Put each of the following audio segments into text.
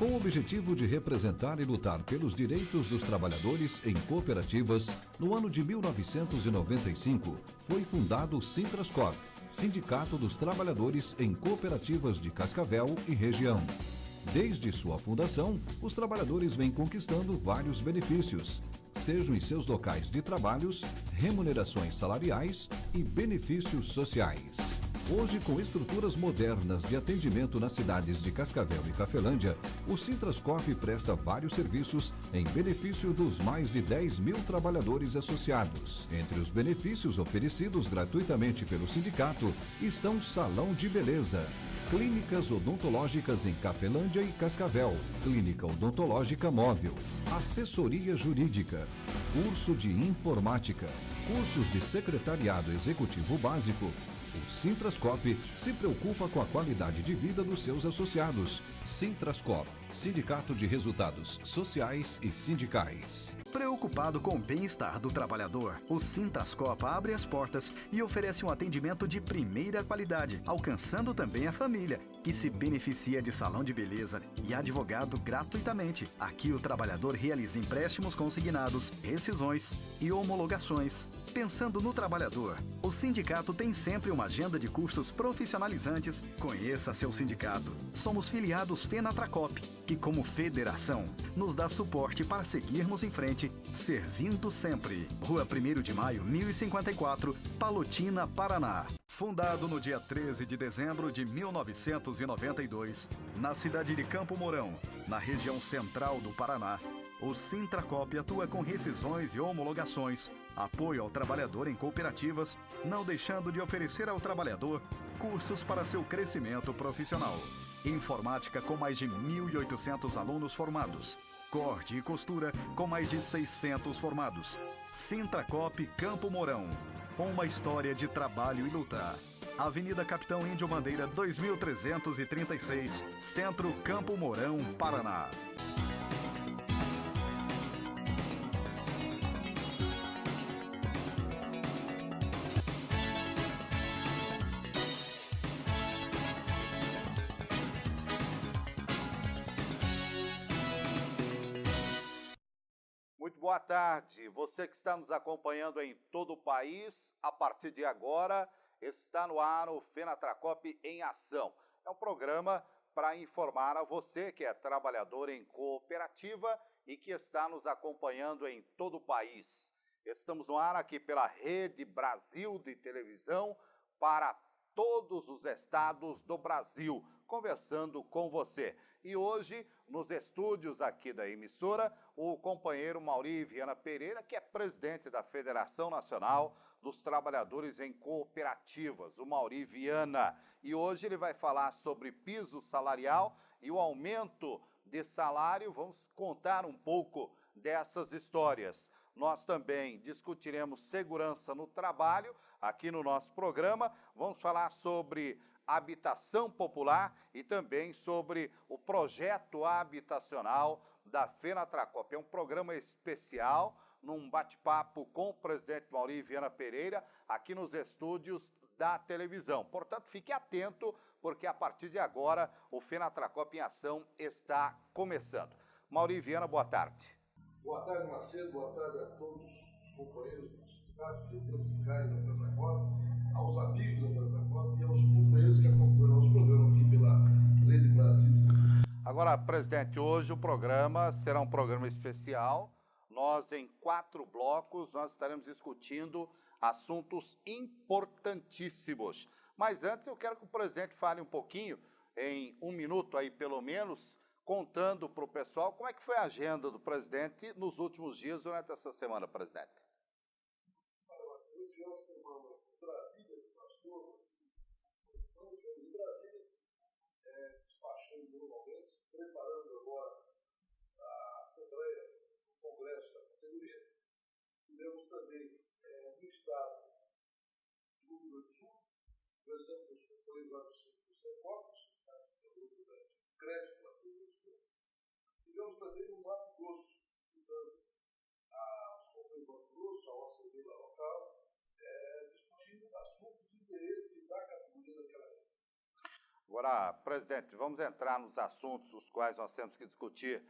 Com o objetivo de representar e lutar pelos direitos dos trabalhadores em cooperativas, no ano de 1995 foi fundado o Sintrascorp, Sindicato dos Trabalhadores em Cooperativas de Cascavel e região. Desde sua fundação, os trabalhadores vêm conquistando vários benefícios, sejam em seus locais de trabalhos, remunerações salariais e benefícios sociais. Hoje, com estruturas modernas de atendimento nas cidades de Cascavel e Cafelândia, o Sintrascorp presta vários serviços em benefício dos mais de 10 mil trabalhadores associados. Entre os benefícios oferecidos gratuitamente pelo sindicato estão Salão de Beleza, Clínicas odontológicas em Cafelândia e Cascavel, Clínica odontológica móvel, Assessoria jurídica, curso de informática, cursos de secretariado executivo básico. O Sintrascorp se preocupa com a qualidade de vida dos seus associados. Sintrascorp, Sindicato de Resultados Sociais e Sindicais. Preocupado com o bem-estar do trabalhador, o Sintrascorp abre as portas e oferece um atendimento de primeira qualidade, alcançando também a família, que se beneficia de salão de beleza e advogado gratuitamente. Aqui o trabalhador realiza empréstimos consignados, rescisões e homologações. Pensando no trabalhador, o sindicato tem sempre uma agenda de cursos profissionalizantes. Conheça seu sindicato. Somos filiados Fenatracop, que como federação nos dá suporte para seguirmos em frente, servindo sempre. Rua 1º de Maio, 1054, Palotina, Paraná. Fundado no dia 13 de dezembro de 1992, na cidade de Campo Mourão, na região central do Paraná, o Sintracop atua com rescisões e homologações, apoio ao trabalhador em cooperativas, não deixando de oferecer ao trabalhador cursos para seu crescimento profissional. Informática com mais de 1.800 alunos formados. Corte e costura com mais de 600 formados. Sintracop Campo Mourão. Uma história de trabalho e luta. Avenida Capitão Índio Bandeira 2336, Centro Campo Mourão, Paraná. Muito boa tarde, você que está nos acompanhando em todo o país, a partir de agora está no ar o Fenatracop em Ação. É um programa para informar a você que é trabalhador em cooperativa e que está nos acompanhando em todo o país. Estamos no ar aqui pela Rede Brasil de Televisão para todos os estados do Brasil, conversando com você. E hoje, nos estúdios aqui da emissora, o companheiro Mauri Viana Pereira, que é presidente da Federação Nacional dos Trabalhadores em Cooperativas, o Mauri Viana. E hoje ele vai falar sobre piso salarial e o aumento de salário. Vamos contar um pouco dessas histórias. Nós também discutiremos segurança no trabalho aqui no nosso programa. Vamos falar sobre habitação popular e também sobre o projeto habitacional da Fenatracop. É um programa especial, num bate-papo com o presidente Mauri Viana Pereira, aqui nos estúdios da televisão. Portanto, fique atento, porque a partir de agora o Fenatracop em Ação está começando. Mauri Viana, boa tarde. Boa tarde, Macedo. Boa tarde a todos os companheiros do sindicato, dirigentes sindicais da Fenatracop, aos amigos da Fenatracop e aos companheiros que acompanham nosso programa aqui pela Rede Brasil. Agora, presidente, hoje o programa será um programa especial. Nós, em 4 blocos, nós estaremos discutindo assuntos importantíssimos. Mas antes eu quero que o presidente fale um pouquinho, em 1 minuto aí pelo menos, contando para o pessoal como é que foi a agenda do presidente nos últimos dias durante essa semana, presidente. Hoje é uma semana de Brasília, que passou, então, de Brasília, despachando normalmente, preparando agora a Assembleia do Congresso da categoria. Tivemos também no estado do Rio Grande do Sul, conversando com os companheiros lá do Secop, do crédito na Rio Grande do Sul. Tivemos também no Mato Grosso, estudando os companheiros do Mato Grosso, a nossa vila local, discutindo assuntos de interesse da categoria daquela época. Agora, presidente, vamos entrar nos assuntos os quais nós temos que discutir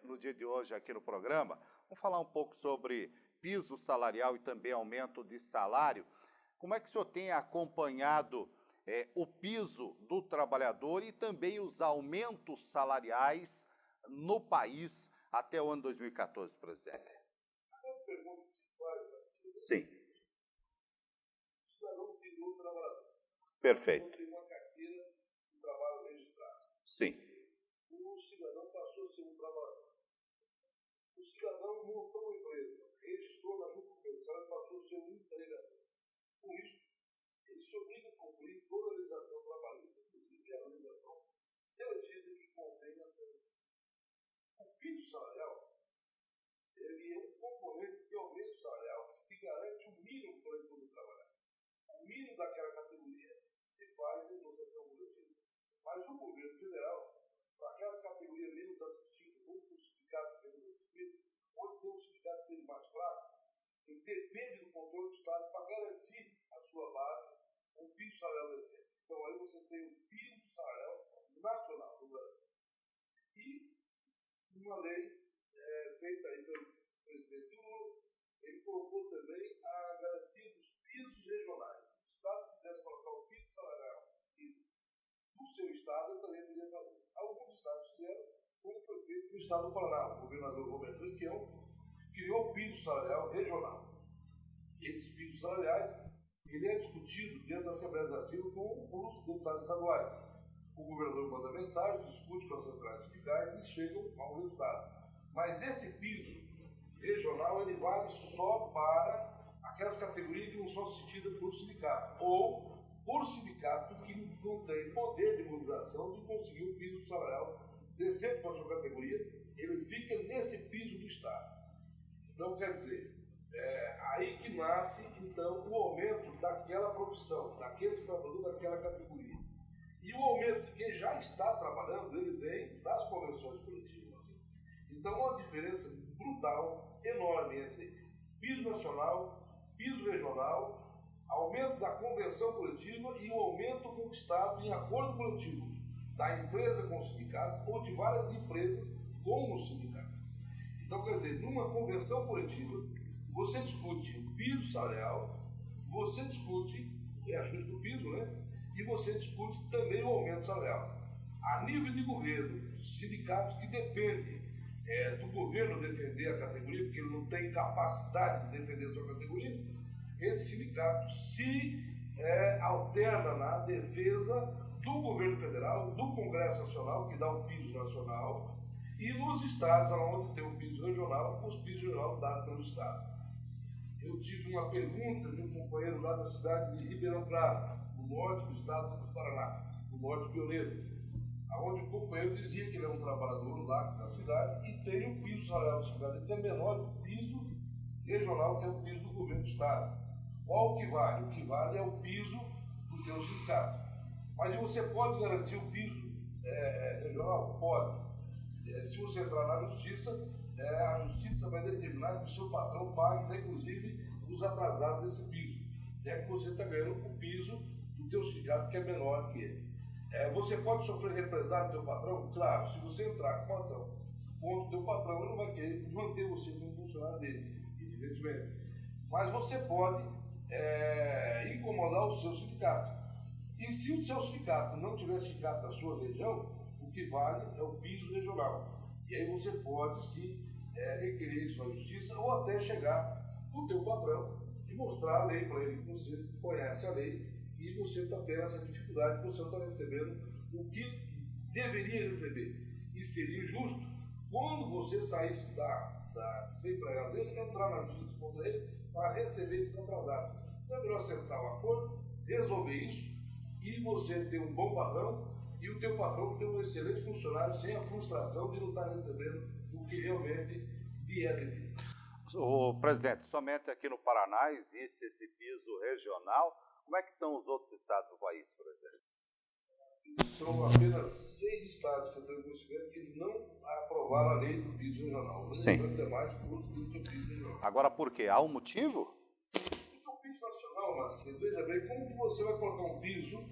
no dia de hoje aqui no programa. Vamos falar um pouco sobre piso salarial e também aumento de salário. Como é que o senhor tem acompanhado o piso do trabalhador e também os aumentos salariais no país até o ano 2014, presidente? A pergunta que se faz, Sim. o cidadão virou trabalhador. Perfeito. Não tem uma carteira de trabalho registrada. Sim. O cidadão passou a ser um trabalhador. O cidadão montou uma empresa, registrou na junta comercial e passou a ser um empregador. Com isso, ele se obriga a cumprir toda a legislação trabalhista, inclusive a legislação seletiva que contém a seleção. O piso salarial, ele é um componente de aumento salarial que se garante o mínimo para ele poder trabalhar. O mínimo daquela categoria se faz em negociação coletiva. Mas o governo federal, para aquelas categorias menos assistidas, ou para o sindicato menos assistido, onde tem um sindicato sendo mais fraco, ele depende do controle do Estado para garantir a sua base, um piso salarial decente. Então aí você tem o piso salarial nacional do Brasil. E uma lei feita aí pelo presidente Lula, ele colocou também a garantia dos pisos regionais. Se o Estado quisesse colocar o piso salarial do seu Estado, ele também poderia fazer. Alguns Estados fizeram, como foi feito no Estado do Paraná. O governador Roberto Requião criou o piso salarial regional. Esses pisos salariais, ele é discutido dentro da Assembleia Legislativa com os deputados estaduais. O governador manda mensagem, discute com as centrais sindicais e chegam a um resultado. Mas esse piso regional, ele vale só para aquelas categorias que não são assistidas por sindicato, ou por sindicato que não tem poder de mobilização de conseguir um piso salarial decente para a sua categoria, ele fica nesse piso do Estado. Então, quer dizer, aí que nasce, então, o aumento daquela profissão, daquele trabalhador, daquela categoria. E o aumento de quem já está trabalhando, ele vem das convenções coletivas. Então, há uma diferença brutal, enorme entre piso nacional, piso regional, aumento da convenção coletiva e o aumento conquistado em acordo coletivo da empresa com o sindicato ou de várias empresas com o sindicato. Então, quer dizer, numa convenção coletiva, você discute o piso salarial, você discute ajuste do piso, né? E você discute também o aumento salarial. A nível de governo, sindicatos que dependem do governo defender a categoria, porque ele não tem capacidade de defender a sua categoria, esse sindicato se alterna na defesa do governo federal, do Congresso Nacional, que dá o piso nacional, e nos estados, onde tem o piso regional, os pisos regionais dados pelo Estado. Eu tive uma pergunta de um companheiro lá da cidade de Ribeirão Claro, no norte do estado do Paraná, no norte pioneiro, onde o companheiro dizia que ele é um trabalhador lá da cidade e tem o piso salarial da cidade, que é menor que o piso regional, que é o piso do governo do estado. Qual o que vale? O que vale é o piso do teu sindicato. Mas você pode garantir o piso regional? Pode. Se você entrar na justiça, a justiça vai determinar que o seu patrão pague, inclusive, os atrasados desse piso. Se é que você está ganhando o piso do teu sindicato, que é menor que ele. Você pode sofrer represália do teu patrão? Claro, se você entrar com uma ação contra o teu patrão, ele não vai querer manter você como funcionário dele, evidentemente. Mas você pode incomodar o seu sindicato. E se o seu sindicato não tiver sindicato da sua região, o que vale é o piso regional. E aí você pode sim requerer isso à justiça ou até chegar no teu patrão e mostrar a lei para ele que você conhece a lei e você está tendo essa dificuldade, você não está recebendo o que deveria receber. E seria justo, quando você saísse da ser empregado dele, entrar na justiça contra ele para receber esse atrasado. Então é melhor sentar um acordo, resolver isso e você ter um bom patrão e o teu patrão ter um excelente funcionário sem a frustração de não estar recebendo o que realmente lhe é devido. O presidente, somente aqui no Paraná existe esse piso regional. Como é que estão os outros estados do país, presidente? São apenas 6 estados que eu tenho conhecimento que não aprovaram a lei do piso regional. Sim. Os demais todos têm o seu piso regional. Agora, por quê? Há um motivo? O piso nacional, Marcelo, veja bem, como que você vai colocar um piso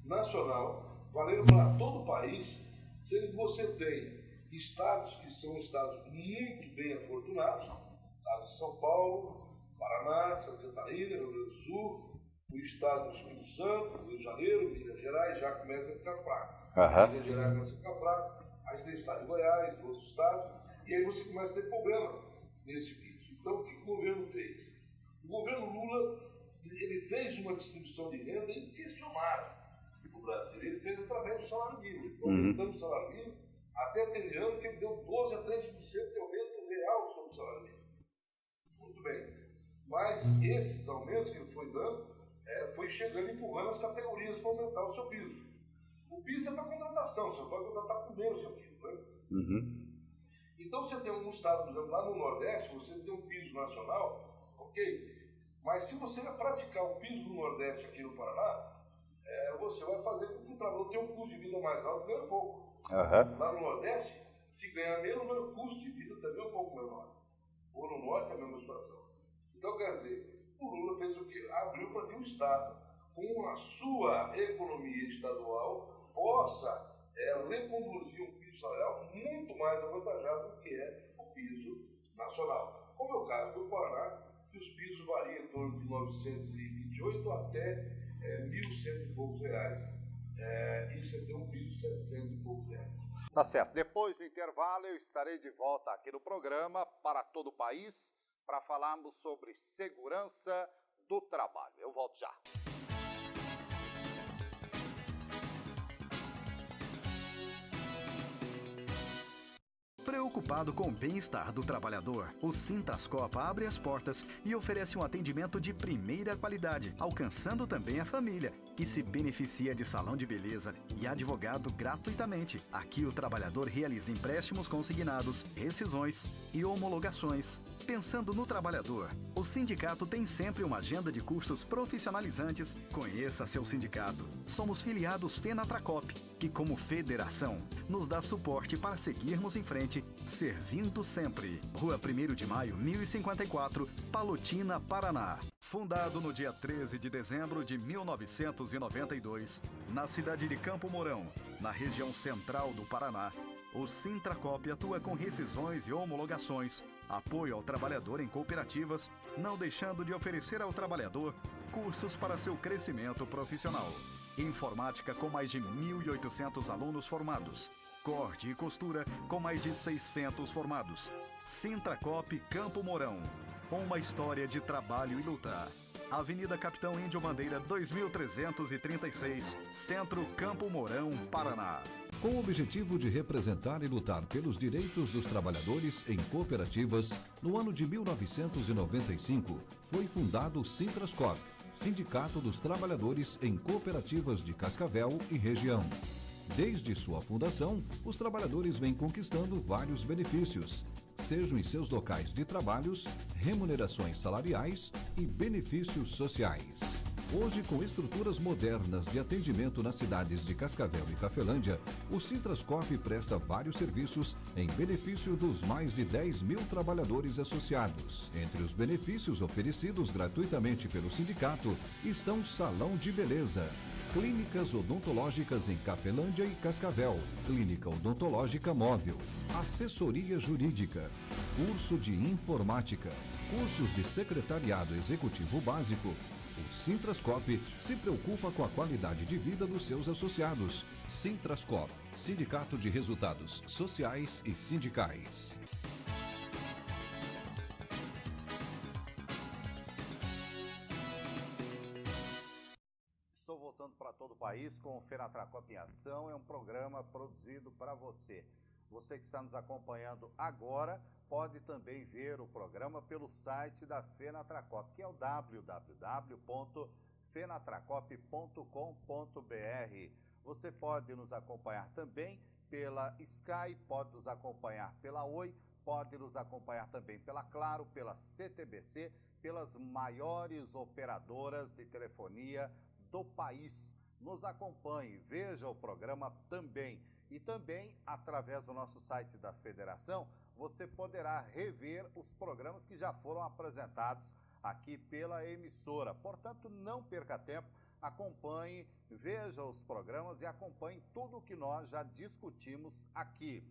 nacional valendo para todo o país, sendo que você tem estados que são estados muito bem afortunados, estado de São Paulo, Paraná, Santa Catarina, Rio Grande do Sul, o estado do Espírito Santo, Rio de Janeiro, Minas Gerais já começa a ficar fraco. Minas Gerais começa a ficar fraco, aí você tem o estado de Goiás, outros estados, e aí você começa a ter problema nesse piso. Então, o que o governo fez? O governo Lula, ele fez uma distribuição de renda inquestionável no Brasil. Ele fez através do salário mínimo. Ele foi aumentando o salário mínimo até aquele ano que ele deu 12 a 13% de aumento real sobre o salário mínimo. Muito bem. Mas esses aumentos que ele foi dando, foi chegando e empurrando as categorias para aumentar o seu piso. O piso é para contratação, você pode contratar com menos que aquilo, né? Então você tem um estado, por exemplo, lá no Nordeste, você tem um piso nacional, ok? Mas se você vai praticar o piso no Nordeste aqui no Paraná, você vai fazer com que o trabalhador tenha um custo de vida mais alto e ganhe pouco. Lá no Nordeste, se ganhar menos, mas o custo de vida também é um pouco menor. Ou no Norte é a mesma situação. Então, quer dizer, o Lula fez o quê? Abriu para que o Estado, com a sua economia estadual, possa reconduzir um piso salarial muito mais avantajado do que é o piso nacional. Como é o caso do Paraná, que os pisos variam em torno de 928 até 1.100 e poucos reais. E você tem um piso de 700 e poucos reais. Tá certo. Depois do intervalo, eu estarei de volta aqui no programa para todo o país para falarmos sobre segurança do trabalho. Eu volto já. Preocupado com o bem-estar do trabalhador, o Sintrascopa abre as portas e oferece um atendimento de primeira qualidade, alcançando também a família, que se beneficia de salão de beleza e advogado gratuitamente. Aqui o trabalhador realiza empréstimos consignados, rescisões e homologações. Pensando no trabalhador, o sindicato tem sempre uma agenda de cursos profissionalizantes. Conheça seu sindicato. Somos filiados Fenatracop, que como federação nos dá suporte para seguirmos em frente, servindo sempre. Rua 1º de Maio, 1054, Palotina, Paraná. Fundado no dia 13 de dezembro de 1992, na cidade de Campo Mourão, na região central do Paraná, o Sintracop atua com rescisões e homologações, apoio ao trabalhador em cooperativas, não deixando de oferecer ao trabalhador cursos para seu crescimento profissional. Informática com mais de 1.800 alunos formados. Corte e costura com mais de 600 formados. Sintracop Campo Mourão. Uma história de trabalho e luta. Avenida Capitão Índio Bandeira 2336, Centro Campo Mourão, Paraná. Com o objetivo de representar e lutar pelos direitos dos trabalhadores em cooperativas, no ano de 1995 foi fundado o Sintrascorp, Sindicato dos Trabalhadores em Cooperativas de Cascavel e região. Desde sua fundação, os trabalhadores vêm conquistando vários benefícios, sejam em seus locais de trabalhos, remunerações salariais e benefícios sociais. Hoje, com estruturas modernas de atendimento nas cidades de Cascavel e Cafelândia, o Sintrascorp presta vários serviços em benefício dos mais de 10 mil trabalhadores associados. Entre os benefícios oferecidos gratuitamente pelo sindicato estão Salão de Beleza, Clínicas odontológicas em Cafelândia e Cascavel, Clínica odontológica móvel, assessoria jurídica, curso de informática, cursos de secretariado executivo básico. O Sintrascorp se preocupa com a qualidade de vida dos seus associados. Sintrascorp, Sindicato de Resultados Sociais e Sindicais. Estou voltando para todo o país com o Fenatracop em Ação. É um programa produzido para você. Você que está nos acompanhando agora pode também ver o programa pelo site da Fenatracop, que é o www.fenatracop.com.br. Você pode nos acompanhar também pela Sky, pode nos acompanhar pela Oi, pode nos acompanhar também pela Claro, pela CTBC, pelas maiores operadoras de telefonia do país. Nos acompanhe, veja o programa também. E também, através do nosso site da Federação, você poderá rever os programas que já foram apresentados aqui pela emissora. Portanto, não perca tempo, acompanhe, veja os programas e acompanhe tudo o que nós já discutimos aqui.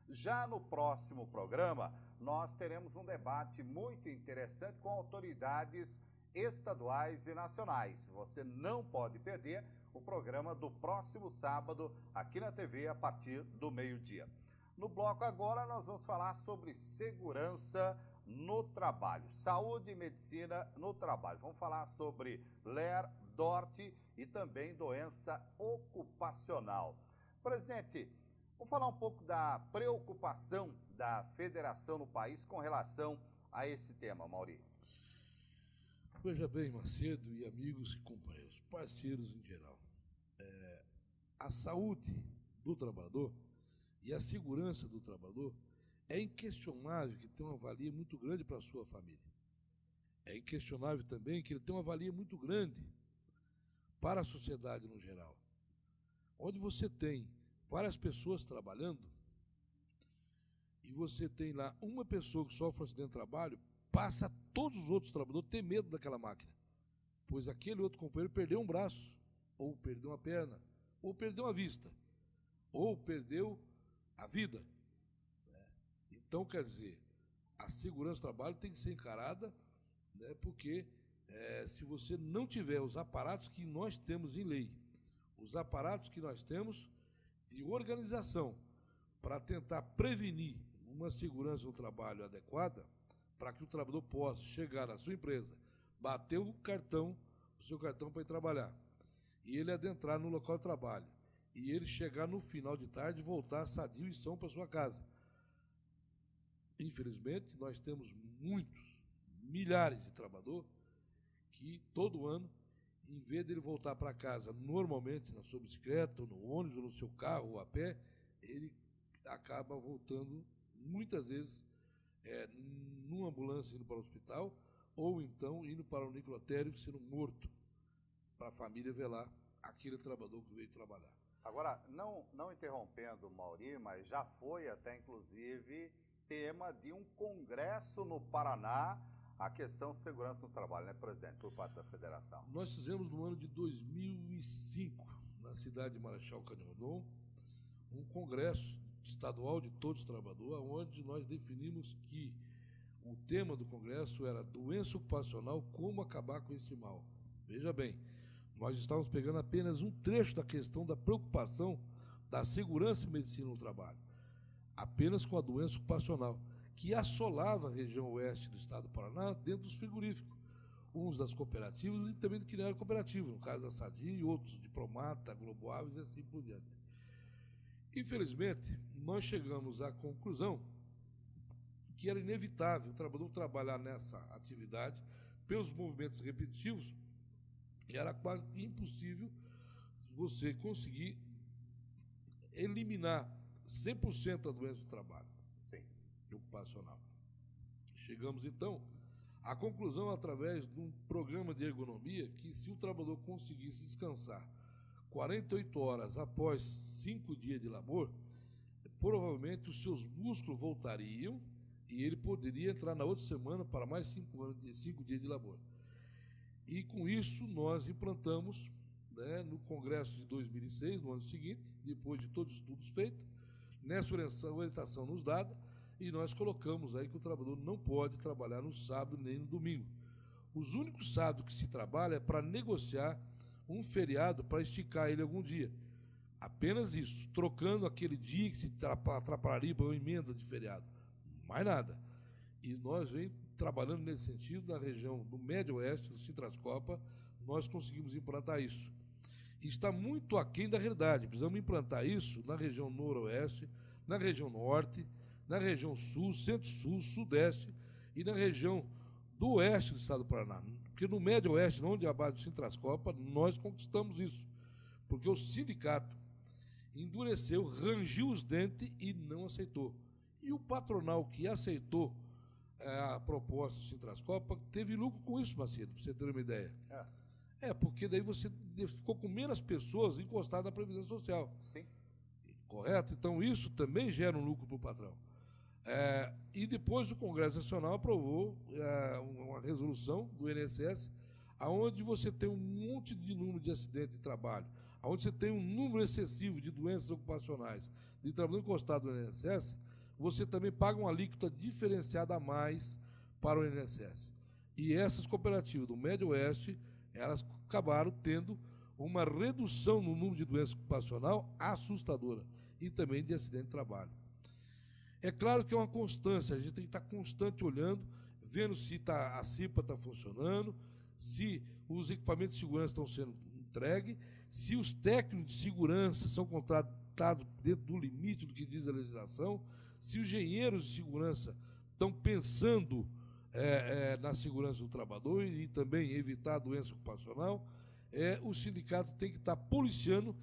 Já no próximo programa, nós teremos um debate muito interessante com autoridades estaduais e nacionais. Você não pode perder o programa do próximo sábado aqui na TV a partir do meio-dia. No bloco agora nós vamos falar sobre segurança no trabalho, saúde e medicina no trabalho. Vamos falar sobre LER, DORT e também doença ocupacional. Presidente, vamos falar um pouco da preocupação da federação no país com relação a esse tema, Mauri. Veja bem, Macedo e amigos e companheiros, parceiros em geral, a saúde do trabalhador e a segurança do trabalhador é inquestionável que tem uma valia muito grande para a sua família. É inquestionável também que ele tem uma valia muito grande para a sociedade no geral. Onde você tem várias pessoas trabalhando e você tem lá uma pessoa que sofre um acidente de trabalho, passa todos os outros trabalhadores a ter medo daquela máquina, pois aquele outro companheiro perdeu um braço, ou perdeu uma perna, ou perdeu a vista, ou perdeu a vida. Então, quer dizer, a segurança do trabalho tem que ser encarada, né, porque se você não tiver os aparatos que nós temos em lei, os aparatos que nós temos de organização para tentar prevenir uma segurança do trabalho adequada, para que o trabalhador possa chegar na sua empresa, bater o seu cartão para ir trabalhar, e ele adentrar no local de trabalho, e ele chegar no final de tarde e voltar sadio e são para sua casa. Infelizmente, nós temos milhares de trabalhadores que todo ano, em vez de ele voltar para casa normalmente na sua bicicleta, ou no ônibus, ou no seu carro, ou a pé, ele acaba voltando muitas vezes numa ambulância indo para o hospital, ou então indo para o necrotério sendo morto, para a família velar aquele trabalhador que veio trabalhar. Agora, não interrompendo o Mauri, mas já foi até inclusive tema de um congresso no Paraná, a questão de segurança no trabalho, né, presidente, por parte da federação. Nós fizemos no ano de 2005, na cidade de Marechal Cândido, um congresso estadual de todos os trabalhadores, onde nós definimos que o tema do congresso era doença ocupacional, como acabar com esse mal. Veja bem, nós estávamos pegando apenas um trecho da questão da preocupação da segurança e medicina no trabalho, apenas com a doença ocupacional, que assolava a região oeste do estado do Paraná, dentro dos frigoríficos, uns das cooperativas e também do que não era cooperativo, no caso da Sadia e outros, de Promata, Globo Aves e assim por diante. Infelizmente, nós chegamos à conclusão que era inevitável o trabalhador trabalhar nessa atividade pelos movimentos repetitivos, e era quase impossível você conseguir eliminar 100% da doença do trabalho. Sim. Ocupacional. Chegamos, então, à conclusão, através de um programa de ergonomia, que se o trabalhador conseguisse descansar 48 horas após 5 dias de labor, provavelmente os seus músculos voltariam e ele poderia entrar na outra semana para mais 5 dias de labor. E com isso nós implantamos, né, no congresso de 2006, no ano seguinte, depois de todos os estudos feitos, nessa orientação nos dada, e nós colocamos aí que o trabalhador não pode trabalhar no sábado nem no domingo. Os únicos sábados que se trabalha é para negociar um feriado para esticar ele algum dia. Apenas isso, trocando aquele dia que se atrapalharia para uma emenda de feriado. Mais nada. E nós vem trabalhando nesse sentido na região do Médio Oeste, do Citrascopa, nós conseguimos implantar isso. E está muito aquém da realidade. Precisamos implantar isso na região noroeste, na região norte, na região sul, centro-sul, sudeste e na região do oeste do estado do Paraná. Porque no Médio Oeste, onde é a base do Citrascopa, nós conquistamos isso. Porque o sindicato endureceu, rangiu os dentes e não aceitou. E o patronal que aceitou a proposta do Citrascopa teve lucro com isso, Macedo, para você ter uma ideia. Porque daí você ficou com menos pessoas encostadas na Previdência Social. Sim. Correto? Então isso também gera um lucro para o patrão. E depois o Congresso Nacional aprovou uma resolução do INSS, aonde você tem um monte de número de acidentes de trabalho, aonde você tem um número excessivo de doenças ocupacionais, de trabalhador encostado no INSS, você também paga uma alíquota diferenciada a mais para o INSS. E essas cooperativas do Médio Oeste, elas acabaram tendo uma redução no número de doenças ocupacional assustadora e também de acidente de trabalho. É claro que é uma constância, a gente tem que estar constante olhando, vendo se a CIPA está funcionando, se os equipamentos de segurança estão sendo entregues, se os técnicos de segurança são contratados dentro do limite do que diz a legislação, se os engenheiros de segurança estão pensando na segurança do trabalhador e também evitar a doença ocupacional. O sindicato tem que estar policiando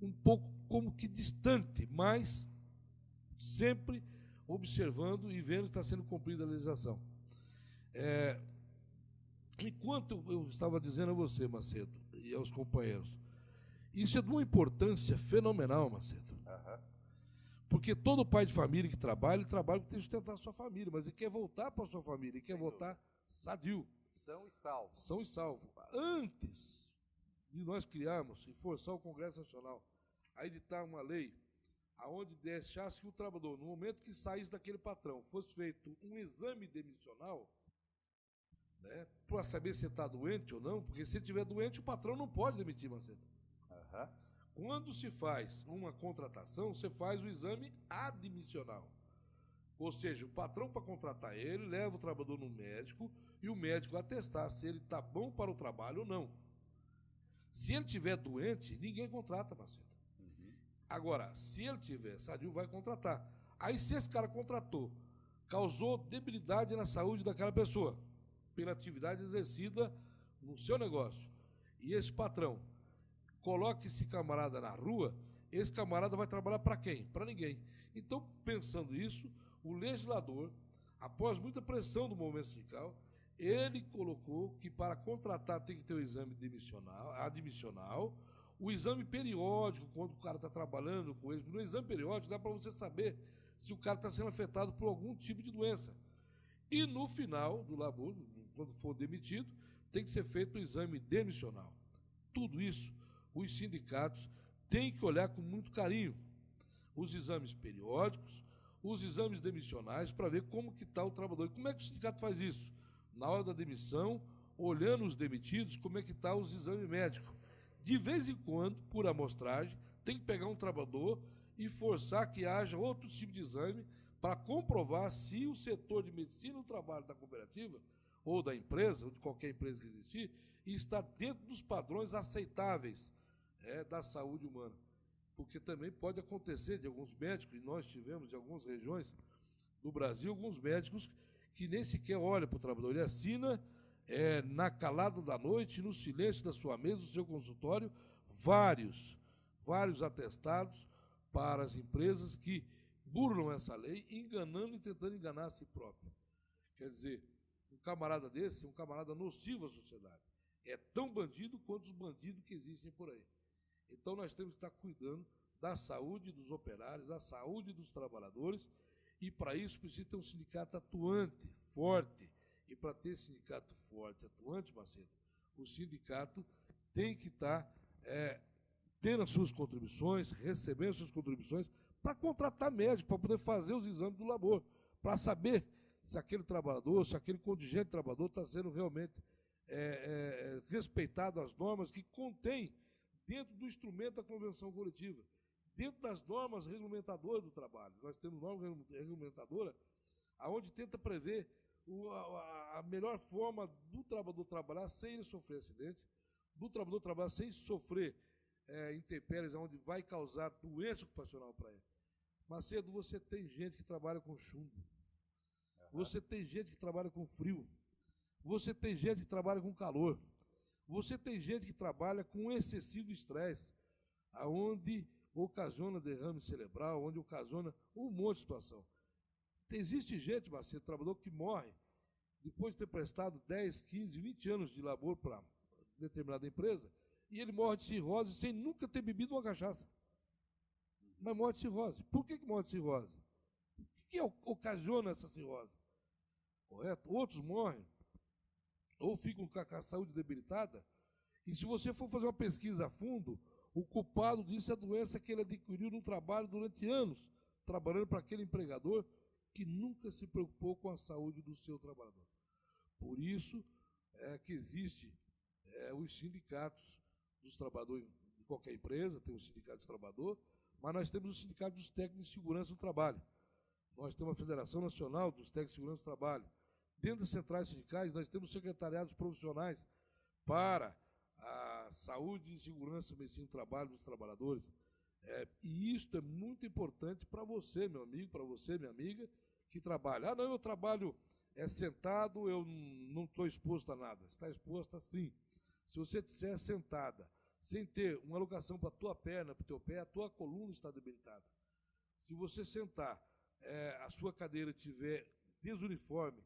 um pouco como que distante, mas sempre observando e vendo que está sendo cumprida a legislação. Enquanto eu estava dizendo a você, Macedo, e aos companheiros, isso é de uma importância fenomenal, Macedo. Porque todo pai de família que trabalha, ele trabalha para sustentar a sua família, mas ele quer voltar para a sua família, ele quer voltar sadio. São e salvo. São e salvo. Antes de nós criarmos e forçar o Congresso Nacional a editar uma lei aonde deixasse que o trabalhador, no momento que saísse daquele patrão, fosse feito um exame demissional, né, para saber se está doente ou não, porque se ele estiver doente, o patrão não pode demitir, Macedo. Quando se faz uma contratação, você faz o exame admissional. Ou seja, o patrão, para contratar ele, leva o trabalhador no médico e o médico atestar se ele está bom para o trabalho ou não. Se ele estiver doente, ninguém contrata, Macedo. Agora, se ele estiver sadio, vai contratar. Aí, se esse cara contratou, causou debilidade na saúde daquela pessoa, pela atividade exercida no seu negócio, e esse patrão coloque esse camarada na rua, esse camarada vai trabalhar para quem? Para ninguém. Então, pensando isso, o legislador, após muita pressão do movimento sindical, ele colocou que para contratar tem que ter o exame admissional, o exame periódico, quando o cara está trabalhando com ele, no exame periódico dá para você saber se o cara está sendo afetado por algum tipo de doença. E no final do labor, quando for demitido, tem que ser feito o exame demissional. Tudo isso os sindicatos têm que olhar com muito carinho. Os exames periódicos, os exames demissionais, para ver como que está o trabalhador. E como é que o sindicato faz isso? Na hora da demissão, olhando os demitidos, como é que está os exames médicos. De vez em quando, por amostragem, tem que pegar um trabalhador e forçar que haja outro tipo de exame para comprovar se o setor de medicina do trabalho da cooperativa, ou da empresa, ou de qualquer empresa que existir, está dentro dos padrões aceitáveis da saúde humana. Porque também pode acontecer de alguns médicos, e nós tivemos em algumas regiões do Brasil, alguns médicos que nem sequer olham para o trabalhador. Ele assina na calada da noite, no silêncio da sua mesa, do seu consultório, vários atestados para as empresas que burlam essa lei, enganando e tentando enganar a si próprio. Quer dizer, um camarada desse é um camarada nocivo à sociedade. É tão bandido quanto os bandidos que existem por aí. Então nós temos que estar cuidando da saúde dos operários, da saúde dos trabalhadores, e para isso precisa ter um sindicato atuante, forte. E para ter sindicato forte, atuante, Macedo, o sindicato tem que estar tendo as suas contribuições, recebendo as suas contribuições, para contratar médico, para poder fazer os exames do labor, para saber se aquele trabalhador, se aquele contingente de trabalhador está sendo realmente respeitado as normas que contém dentro do instrumento da convenção coletiva, dentro das normas regulamentadoras do trabalho. Nós temos norma regulamentadora onde tenta prever a melhor forma do trabalhador trabalhar sem ele sofrer acidente, do trabalhador trabalhar sem sofrer intempéries, onde vai causar doença ocupacional para ele. Macedo, você tem gente que trabalha com chumbo, você tem gente que trabalha com frio, você tem gente que trabalha com calor, você tem gente que trabalha com excessivo estresse, onde ocasiona derrame cerebral, onde ocasiona um monte de situação. Existe gente, Macedo, trabalhador que morre depois de ter prestado 10, 15, 20 anos de labor para determinada empresa, e ele morre de cirrose sem nunca ter bebido uma cachaça. Mas morre de cirrose. Por que morre de cirrose? O que ocasiona essa cirrose? Correto? Outros morrem ou ficam com a saúde debilitada, e se você for fazer uma pesquisa a fundo, o culpado disso é a doença que ele adquiriu no trabalho durante anos, trabalhando para aquele empregador que nunca se preocupou com a saúde do seu trabalhador. Por isso que existe os sindicatos dos trabalhadores de qualquer empresa, tem o sindicato dos trabalhadores, mas nós temos o sindicato dos técnicos de segurança do trabalho. Nós temos a Federação Nacional dos Técnicos de Segurança do Trabalho. Dentro das centrais sindicais, nós temos secretariados profissionais para a saúde e segurança e medicina do trabalho dos trabalhadores. E isso é muito importante para você, meu amigo, para você, minha amiga, que trabalha. Não, eu trabalho sentado, eu não estou exposto a nada. Está exposto sim. Se você estiver sentada, sem ter uma alocação para a tua perna, para o teu pé, a tua coluna está debilitada. Se você sentar, a sua cadeira estiver desuniforme,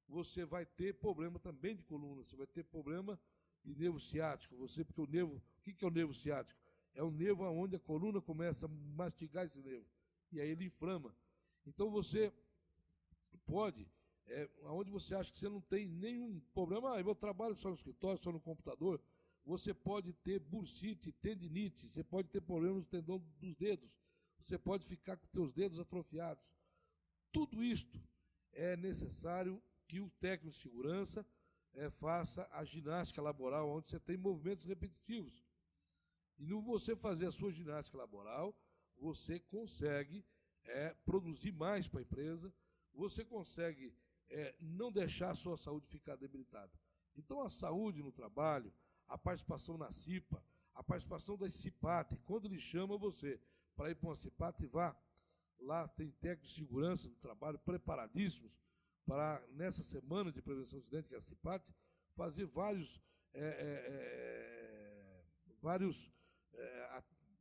você vai ter problema também de coluna, você vai ter problema de nervo ciático. Porque o nervo, o que é o nervo ciático? É o nervo onde a coluna começa a mastigar esse nervo, e aí ele inflama. Então você pode, onde você acha que você não tem nenhum problema, eu trabalho só no escritório, só no computador, você pode ter bursite, tendinite, você pode ter problemas no tendão dos dedos, você pode ficar com seus dedos atrofiados. Tudo isto é necessário que o técnico de segurança faça a ginástica laboral, onde você tem movimentos repetitivos. E no você fazer a sua ginástica laboral, você consegue produzir mais para a empresa, você consegue não deixar a sua saúde ficar debilitada. Então a saúde no trabalho, a participação na CIPA, a participação da CIPAT, quando ele chama você para ir para uma CIPAT, vá. Lá tem técnicos de segurança do trabalho preparadíssimos para, nessa semana de prevenção de acidente, que é a CIPAT, fazer várias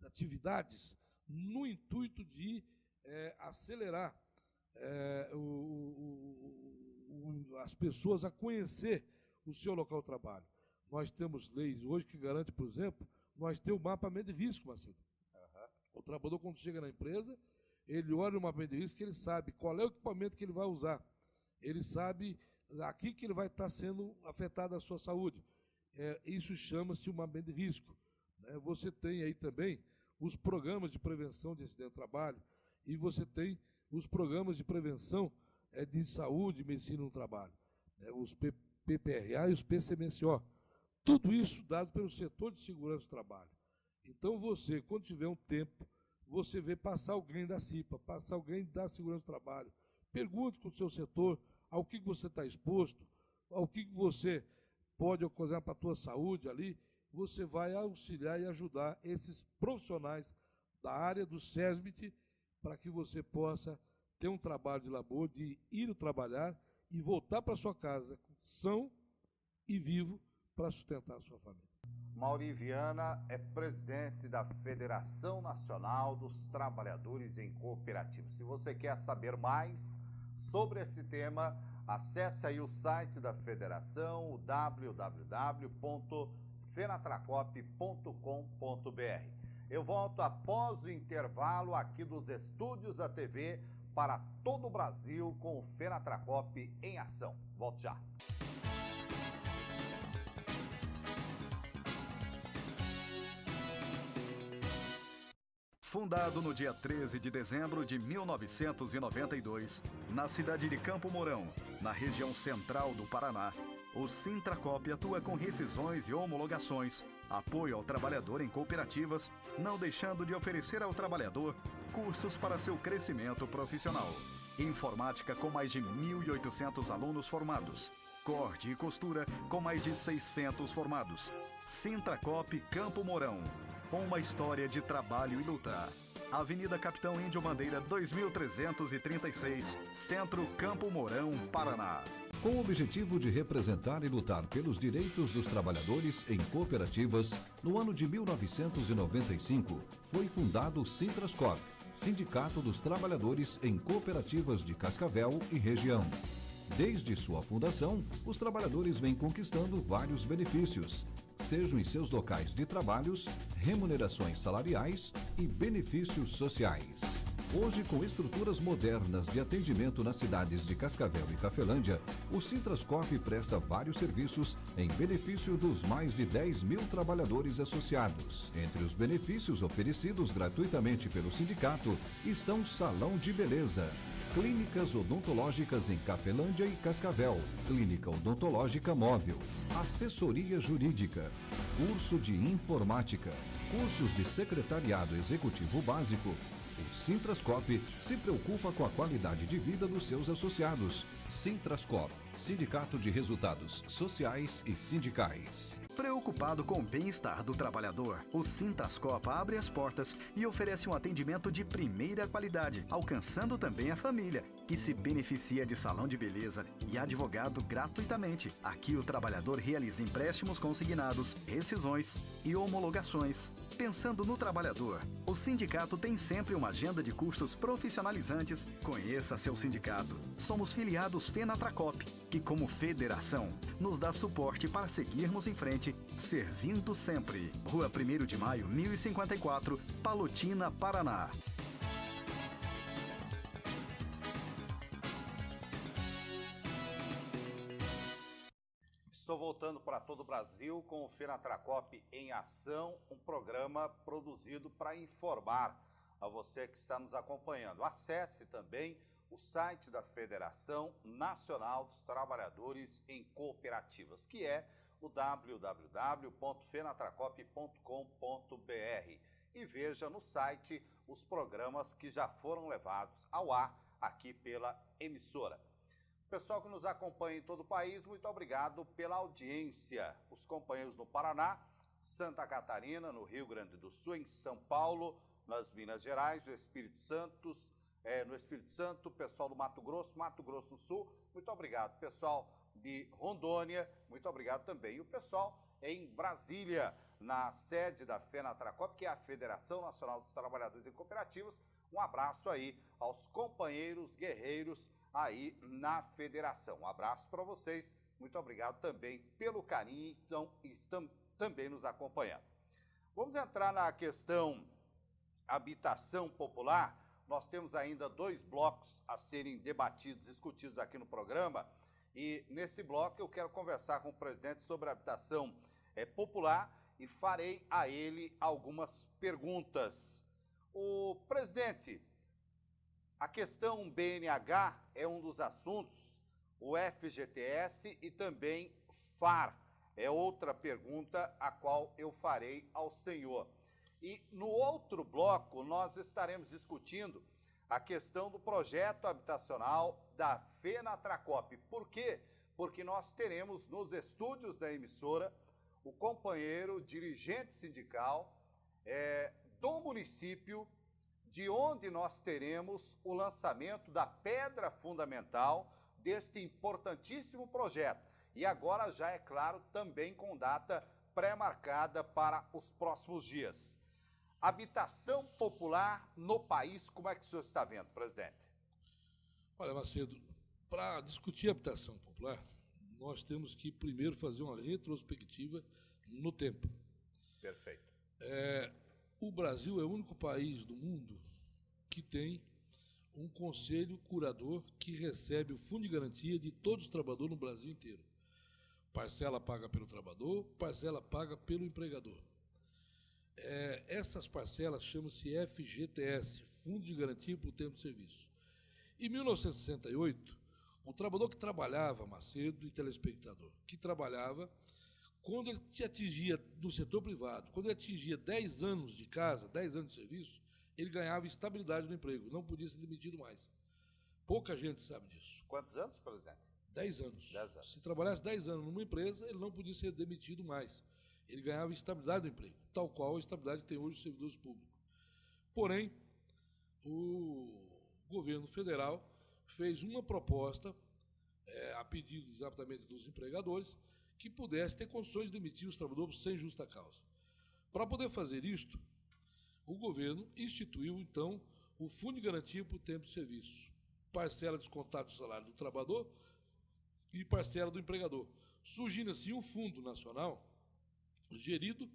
atividades no intuito de acelerar as pessoas a conhecer o seu local de trabalho. Nós temos leis hoje que garantem, por exemplo, nós temos o mapeamento de risco, Macedo. O trabalhador, quando chega na empresa, ele olha o mapeamento de risco, ele sabe qual é o equipamento que ele vai usar. Ele sabe aqui que ele vai estar sendo afetado a sua saúde. Isso chama-se o mapeamento de risco. Você tem aí também os programas de prevenção de acidente de trabalho e você tem os programas de prevenção de saúde e medicina no trabalho, os PPRA e os PCMSO. Tudo isso dado pelo setor de segurança do trabalho. Então você, quando tiver um tempo, você vê passar alguém da CIPA, passar alguém da segurança do trabalho, pergunte com o seu setor ao que você está exposto, ao que você pode ocasionar para a tua saúde ali, você vai auxiliar e ajudar esses profissionais da área do SESMIT para que você possa ter um trabalho de labor, de ir trabalhar e voltar para sua casa são e vivo para sustentar a sua família. Mauri Viana é presidente da Federação Nacional dos Trabalhadores em Cooperativas. Se você quer saber mais sobre esse tema, acesse aí o site da federação, o www.fenatracop.com.br. Eu volto após o intervalo aqui dos estúdios da TV para todo o Brasil com o Fenatracop em ação. Volto já. Fundado no dia 13 de dezembro de 1992, na cidade de Campo Mourão, na região central do Paraná, o Sintracop atua com rescisões e homologações, apoio ao trabalhador em cooperativas, não deixando de oferecer ao trabalhador cursos para seu crescimento profissional. Informática com mais de 1.800 alunos formados. Corte e costura com mais de 600 formados. Sintracop Campo Mourão. Uma história de trabalho e luta. Avenida Capitão Índio Bandeira 2336, Centro Campo Mourão, Paraná. Com o objetivo de representar e lutar pelos direitos dos trabalhadores em cooperativas, no ano de 1995 foi fundado o Sintrascorp, Sindicato dos Trabalhadores em Cooperativas de Cascavel e região. Desde sua fundação, os trabalhadores vêm conquistando vários benefícios, sejam em seus locais de trabalhos, remunerações salariais e benefícios sociais. Hoje, com estruturas modernas de atendimento nas cidades de Cascavel e Cafelândia, o Sintrascope presta vários serviços em benefício dos mais de 10 mil trabalhadores associados. Entre os benefícios oferecidos gratuitamente pelo sindicato estão Salão de Beleza, clínicas odontológicas em Cafelândia e Cascavel, clínica odontológica móvel, assessoria jurídica, curso de informática, cursos de secretariado executivo básico. O Sintrascope se preocupa com a qualidade de vida dos seus associados. Sintrascope, Sindicato de Resultados Sociais e Sindicais. Preocupado com o bem-estar do trabalhador, o Sintrascope abre as portas e oferece um atendimento de primeira qualidade, alcançando também a família, que se beneficia de salão de beleza e advogado gratuitamente. Aqui o trabalhador realiza empréstimos consignados, rescisões e homologações. Pensando no trabalhador, o sindicato tem sempre uma agenda de cursos profissionalizantes. Conheça seu sindicato. Somos filiados FENATRACOP, que como federação nos dá suporte para seguirmos em frente, servindo sempre. Rua 1º de Maio, 1054, Palotina, Paraná. Estou voltando para todo o Brasil com o FENATRACOP em Ação, um programa produzido para informar a você que está nos acompanhando. Acesse também o site da Federação Nacional dos Trabalhadores em Cooperativas, que é o www.fenatracop.com.br, e veja no site os programas que já foram levados ao ar aqui pela emissora. Pessoal que nos acompanha em todo o país, muito obrigado pela audiência. Os companheiros no Paraná, Santa Catarina, no Rio Grande do Sul, em São Paulo, nas Minas Gerais, no Espírito Santo, pessoal do Mato Grosso do Sul, muito obrigado. Pessoal de Rondônia, muito obrigado também. E o pessoal em Brasília, na sede da FENATRACOP, que é a Federação Nacional dos Trabalhadores em Cooperativas, um abraço aí aos companheiros guerreiros aí na federação. Um abraço para vocês, muito obrigado também pelo carinho, então estão também nos acompanhando. Vamos entrar na questão habitação popular. Nós temos ainda 2 blocos a serem debatidos, discutidos aqui no programa, e nesse bloco eu quero conversar com o presidente sobre a habitação popular e farei a ele algumas perguntas. O presidente, a questão BNH é um dos assuntos, o FGTS e também FAR é outra pergunta a qual eu farei ao senhor. E no outro bloco nós estaremos discutindo a questão do projeto habitacional da FENATRACOP. Por quê? Porque nós teremos nos estúdios da emissora o companheiro dirigente sindical do município, de onde nós teremos o lançamento da pedra fundamental deste importantíssimo projeto. E agora já é claro, também com data pré-marcada para os próximos dias. Habitação popular no país, como é que o senhor está vendo, presidente? Olha, Macedo, para discutir habitação popular, nós temos que primeiro fazer uma retrospectiva no tempo. Perfeito. O Brasil é o único país do mundo que tem um conselho curador que recebe o fundo de garantia de todos os trabalhadores no Brasil inteiro. Parcela paga pelo trabalhador, parcela paga pelo empregador. Essas parcelas chamam-se FGTS, Fundo de Garantia por Tempo de Serviço. Em 1968, o trabalhador que trabalhava, Macedo e telespectador, que trabalhava, quando ele atingia, no setor privado, quando ele atingia 10 anos de casa, 10 anos de serviço, ele ganhava estabilidade no emprego, não podia ser demitido mais. Pouca gente sabe disso. Quantos anos, presidente? 10 anos. 10 anos. Se trabalhasse 10 anos numa empresa, ele não podia ser demitido mais. Ele ganhava estabilidade no emprego, tal qual a estabilidade que tem hoje os servidores públicos. Porém, o governo federal fez uma proposta, a pedido exatamente dos empregadores, que pudesse ter condições de demitir os trabalhadores sem justa causa. Para poder fazer isto, o governo instituiu, então, o Fundo de Garantia por Tempo de Serviço. Parcela descontada do salário do trabalhador e parcela do empregador. Surgindo assim um fundo nacional, gerido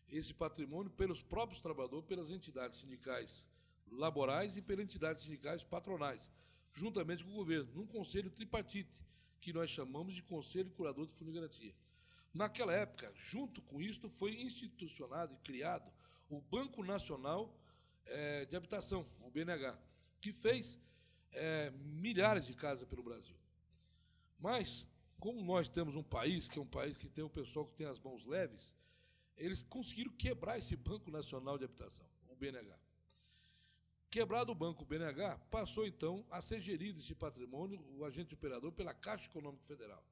esse patrimônio pelos próprios trabalhadores, pelas entidades sindicais laborais e pela entidades sindicais patronais, juntamente com o governo, num conselho tripartite, que nós chamamos de Conselho Curador do Fundo de Garantia. Naquela época, junto com isto, foi institucionado e criado o Banco Nacional de Habitação, o BNH, que fez milhares de casas pelo Brasil. Mas, como nós temos um país que tem um pessoal que tem as mãos leves, eles conseguiram quebrar esse Banco Nacional de Habitação, o BNH. Quebrado o banco BNH, passou, então, a ser gerido esse patrimônio, o agente operador, pela Caixa Econômica Federal.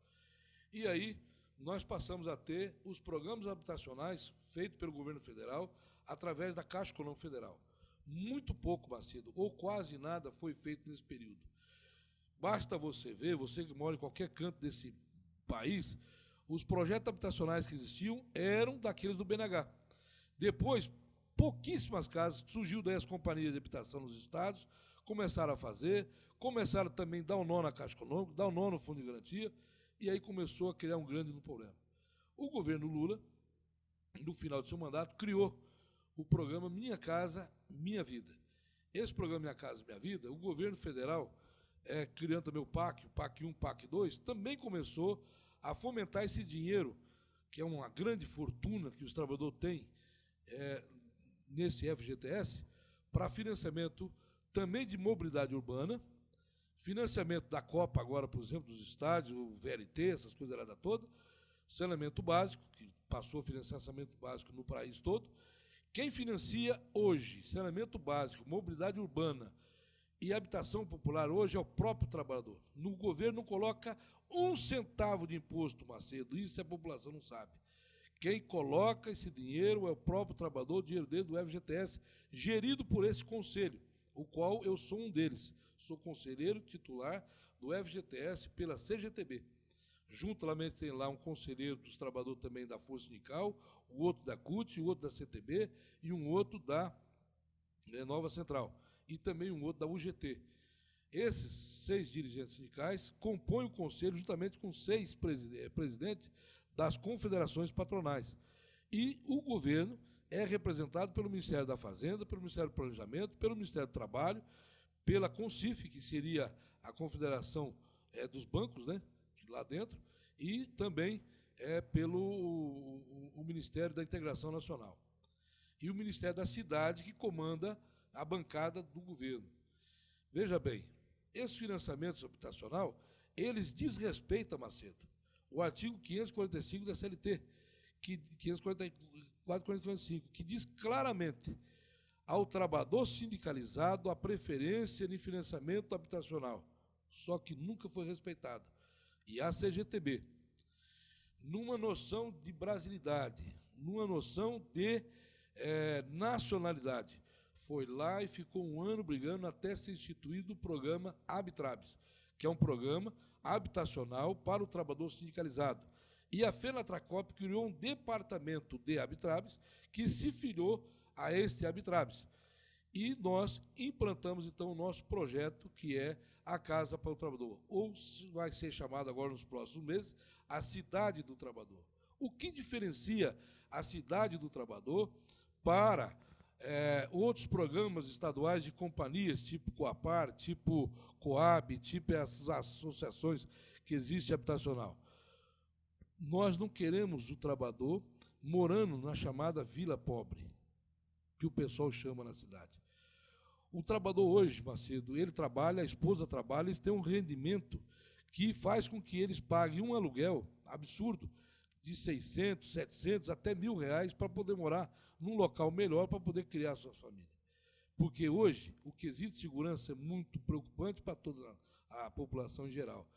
E aí, nós passamos a ter os programas habitacionais feitos pelo governo federal através da Caixa Econômica Federal. Muito pouco, Macedo, ou quase nada foi feito nesse período. Basta você ver, você que mora em qualquer canto desse país, os projetos habitacionais que existiam eram daqueles do BNH. Depois, pouquíssimas casas, surgiu daí as companhias de habitação nos estados, começaram a fazer, começaram também a dar um nó na Caixa Econômica, dar um nó no Fundo de Garantia, e aí começou a criar um grande problema. O governo Lula, no final do seu mandato, criou o programa Minha Casa, Minha Vida. Esse programa Minha Casa, Minha Vida, o governo federal, criando também o PAC 1, PAC 2, também começou a fomentar esse dinheiro, que é uma grande fortuna que os trabalhadores têm nesse FGTS, para financiamento também de mobilidade urbana, financiamento da Copa agora, por exemplo, dos estádios, o VLT, essas coisas lá toda, saneamento básico, que passou a financiamento básico no país todo. Quem financia hoje saneamento básico, mobilidade urbana e habitação popular hoje é o próprio trabalhador. No governo não coloca um centavo de imposto, Macedo, isso a população não sabe. Quem coloca esse dinheiro é o próprio trabalhador, o dinheiro dele do FGTS, gerido por esse conselho, o qual eu sou um deles. Sou conselheiro titular do FGTS pela CGTB. Juntamente tem lá um conselheiro dos trabalhadores também da Força Sindical, o outro da CUT, o outro da CTB e um outro da Nova Central. E também um outro da UGT. Esses 6 dirigentes sindicais compõem o conselho juntamente com 6 presidentes das confederações patronais. E o governo é representado pelo Ministério da Fazenda, pelo Ministério do Planejamento, pelo Ministério do Trabalho, pela CONCIF, que seria a confederação dos bancos, né, lá dentro, e também pelo o Ministério da Integração Nacional. E o Ministério da Cidade, que comanda a bancada do governo. Veja bem, esses financiamentos habitacional, eles desrespeitam, Macedo, o artigo 545 da CLT, 544-45, que diz claramente ao trabalhador sindicalizado a preferência de financiamento habitacional, só que nunca foi respeitado. E a CGTB, numa noção de brasilidade, numa noção de nacionalidade, foi lá e ficou um ano brigando até ser instituído o programa Habitrabes, que é um programa habitacional para o trabalhador sindicalizado. E a Fenatracop criou um departamento de Habitrabes que se filiou a este Habitrabes. E nós implantamos, então, o nosso projeto, que é a Casa para o Trabalhador, ou vai ser chamado agora nos próximos meses, a Cidade do Trabalhador. O que diferencia a Cidade do Trabalhador para outros programas estaduais de companhias, tipo Coapar, tipo Coab, tipo essas associações que existem habitacional? Nós não queremos o trabalhador morando na chamada Vila Pobre, que o pessoal chama na cidade. O trabalhador hoje, Macedo, ele trabalha, a esposa trabalha, eles têm um rendimento que faz com que eles paguem um aluguel absurdo de 600, 700, até R$1.000 para poder morar num local melhor para poder criar suas famílias. Porque hoje o quesito de segurança é muito preocupante para toda a população em geral.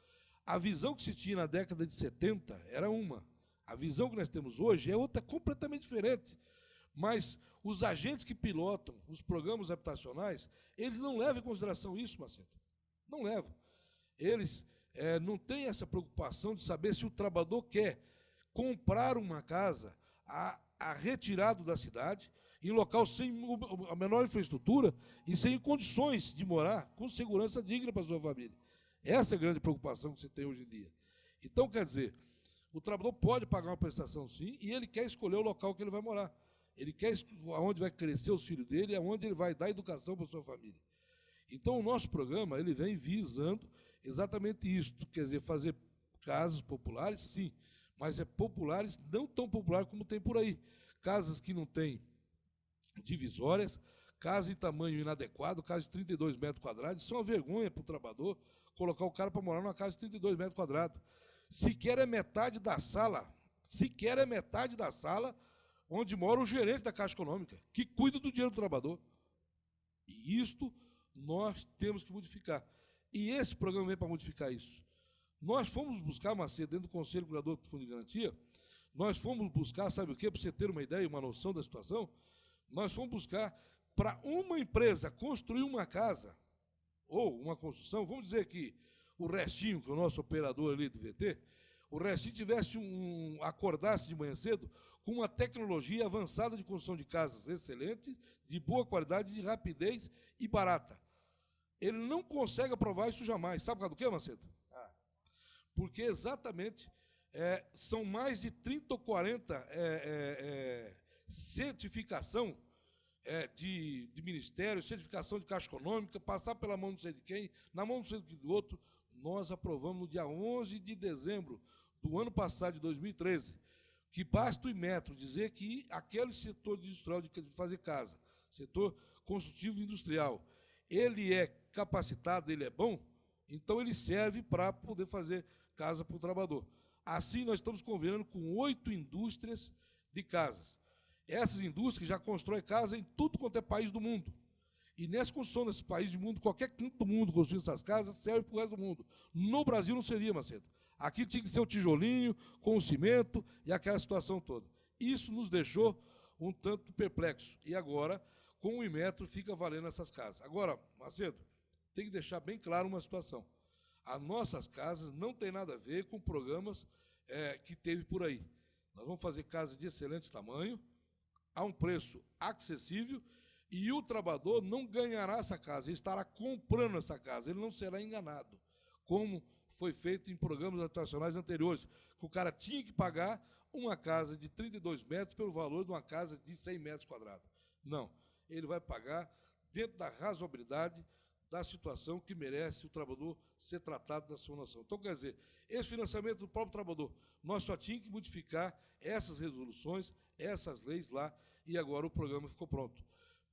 A visão que se tinha na década de 70 era uma. A visão que nós temos hoje é outra, completamente diferente. Mas os agentes que pilotam os programas habitacionais, eles não levam em consideração isso, Macedo. Não levam. Eles não têm essa preocupação de saber se o trabalhador quer comprar uma casa retirado da cidade, em local sem a menor infraestrutura e sem condições de morar com segurança digna para a sua família. Essa é a grande preocupação que você tem hoje em dia. Então, quer dizer, o trabalhador pode pagar uma prestação sim, e ele quer escolher o local que ele vai morar. Ele quer aonde vai crescer os filhos dele, aonde ele vai dar educação para a sua família. Então, o nosso programa ele vem visando exatamente isso, quer dizer, fazer casas populares, sim, mas populares não tão populares como tem por aí. Casas que não têm divisórias, casa em tamanho inadequado, casa de 32 metros quadrados, isso é uma vergonha para o trabalhador colocar o cara para morar numa casa de 32 metros quadrados. Sequer é metade da sala onde mora o gerente da Caixa Econômica, que cuida do dinheiro do trabalhador. E isto nós temos que modificar. E esse programa vem para modificar isso. Nós fomos buscar, Macedo, dentro do Conselho Curador do Fundo de Garantia, nós fomos buscar, sabe o quê? Para você ter uma ideia, uma noção da situação, nós fomos buscar para uma empresa construir uma casa, ou uma construção, vamos dizer que o Restinho, que é o nosso operador ali do VT, o Restinho acordasse de manhã cedo com uma tecnologia avançada de construção de casas excelente, de boa qualidade, de rapidez e barata. Ele não consegue aprovar isso jamais. Sabe por causa do quê, Macedo? Porque exatamente são mais de 30 ou 40 certificação de ministério, certificação de Caixa Econômica, passar pela mão não sei de quem, na mão não sei do outro. Nós aprovamos no dia 11 de dezembro do ano passado, de 2013, que basta o Inmetro dizer que aquele setor industrial de fazer casa, setor construtivo industrial, ele é capacitado, ele é bom, então ele serve para poder fazer casa para o trabalhador. Assim, nós estamos conveniando com 8 indústrias de casas. Essas indústrias já constroem casa em tudo quanto é país do mundo. E nessa construção desse país do mundo, qualquer canto do mundo construindo essas casas, serve para o resto do mundo. No Brasil não seria, Macedo. Aqui tinha que ser o tijolinho, com o cimento e aquela situação toda. Isso nos deixou um tanto perplexo. E agora, com o Inmetro, fica valendo essas casas. Agora, Macedo, tem que deixar bem claro uma situação. As nossas casas não têm nada a ver com programas que teve por aí. Nós vamos fazer casas de excelente tamanho, a um preço acessível, e o trabalhador não ganhará essa casa, ele estará comprando essa casa, ele não será enganado, como foi feito em programas habitacionais anteriores, que o cara tinha que pagar uma casa de 32 metros pelo valor de uma casa de 100 metros quadrados. Não, ele vai pagar dentro da razoabilidade da situação que merece o trabalhador ser tratado da sua nação. Então, quer dizer, esse financiamento do próprio trabalhador, nós só tínhamos que modificar essas resoluções, essas leis lá, e agora o programa ficou pronto.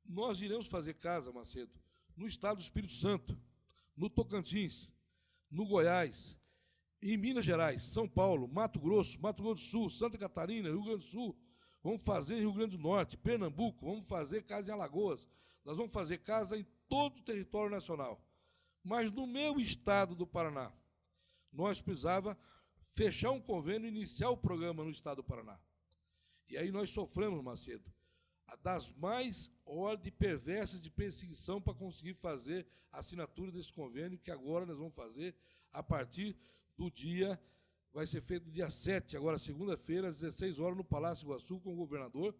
Nós iremos fazer casa, Macedo, no estado do Espírito Santo, no Tocantins, no Goiás, em Minas Gerais, São Paulo, Mato Grosso do Sul, Santa Catarina, Rio Grande do Sul, vamos fazer em Rio Grande do Norte, Pernambuco, vamos fazer casa em Alagoas, nós vamos fazer casa em todo o território nacional. Mas no meu estado do Paraná, nós precisava fechar um convênio e iniciar o programa no estado do Paraná. E aí nós sofremos, Macedo, das mais ordens perversas de perseguição para conseguir fazer a assinatura desse convênio, que agora nós vamos fazer a partir do dia, vai ser feito no dia 7, agora segunda-feira, às 16 horas, no Palácio Iguaçu, com o governador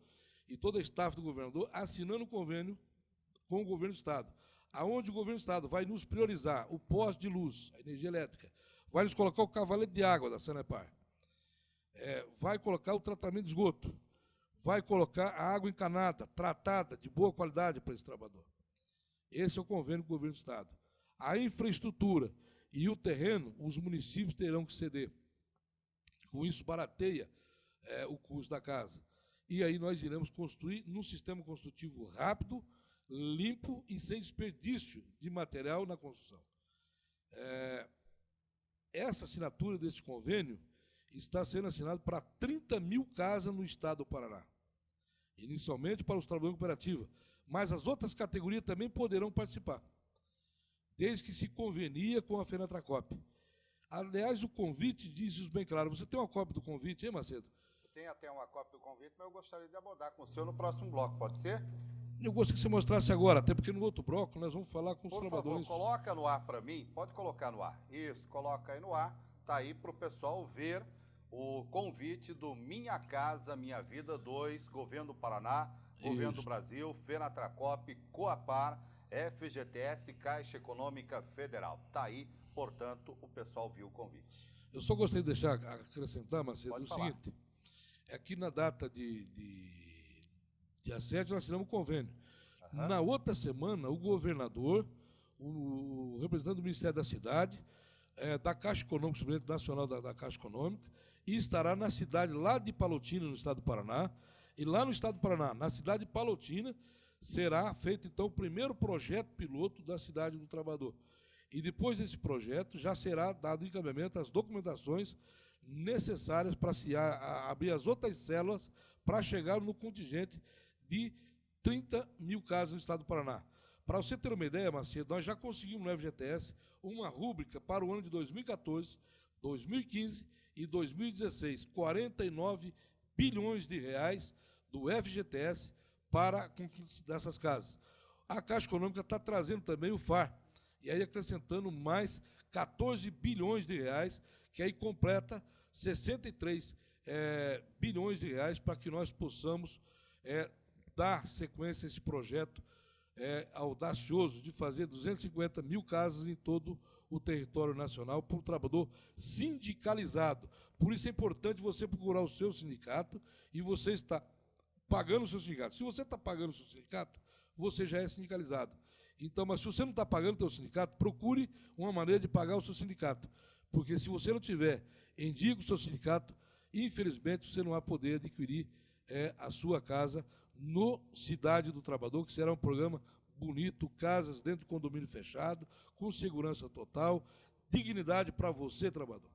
e toda a staff do governador, assinando o convênio com o governo do Estado, aonde o governo do Estado vai nos priorizar o poste de luz, a energia elétrica, vai nos colocar o cavalete de água da Sanepar, vai colocar o tratamento de esgoto, vai colocar a água encanada, tratada, de boa qualidade para esse trabalhador. Esse é o convênio com o governo do Estado. A infraestrutura e o terreno, os municípios terão que ceder. Com isso, barateia o custo da casa. E aí nós iremos construir num sistema construtivo rápido, limpo e sem desperdício de material na construção. Essa assinatura desse convênio está sendo assinado para 30 mil casas no estado do Paraná. Inicialmente para os trabalhadores cooperativos, mas as outras categorias também poderão participar, desde que se convenia com a Fenatracop. Aliás, o convite diz isso bem claro. Você tem uma cópia do convite, hein, Macedo? Eu tenho até uma cópia do convite, mas eu gostaria de abordar com o senhor no próximo bloco, pode ser? Eu gostaria que você mostrasse agora, até porque no outro bloco nós vamos falar com os trabalhadores. Por favor, coloca no ar para mim, pode colocar no ar. Isso, coloca aí no ar, tá aí para o pessoal ver o convite do Minha Casa Minha Vida 2, Governo do Paraná, Governo do Brasil, Fenatracop, Coapar, FGTS, Caixa Econômica Federal. Tá aí, portanto, o pessoal viu o convite. Eu só gostaria de acrescentar, Macedo, o falar. seguinte, aqui na data de Dia 7 nós assinamos o convênio. Na outra semana, o governador, o representante do Ministério da Cidade, da Caixa Econômica, Suplemento Nacional da Caixa Econômica, e estará na cidade lá de Palotina, no estado do Paraná. E lá no estado do Paraná, na cidade de Palotina, será feito, então, o primeiro projeto piloto da Cidade do Trabalhador. E depois desse projeto, já será dado encaminhamento às documentações necessárias para se abrir as outras células para chegar no contingente de 30 mil casas no estado do Paraná. Para você ter uma ideia, Macedo, nós já conseguimos no FGTS uma rúbrica para o ano de 2014, 2015 e 2016, 49 bilhões de reais do FGTS para a conquista dessas casas. A Caixa Econômica está trazendo também o FAR, e aí acrescentando mais 14 bilhões de reais, que aí completa 63 bilhões de reais para que nós possamos dar sequência a esse projeto audacioso de fazer 250 mil casas em todo o território nacional para o trabalhador sindicalizado. Por isso é importante você procurar o seu sindicato e você está pagando o seu sindicato. Se você está pagando o seu sindicato, você já é sindicalizado. Então, mas se você não está pagando o seu sindicato, procure uma maneira de pagar o seu sindicato. Porque se você não tiver em dia com o seu sindicato, infelizmente você não vai poder adquirir a sua casa no Cidade do Trabalhador, que será um programa bonito, casas dentro do condomínio fechado, com segurança total, dignidade para você, trabalhador.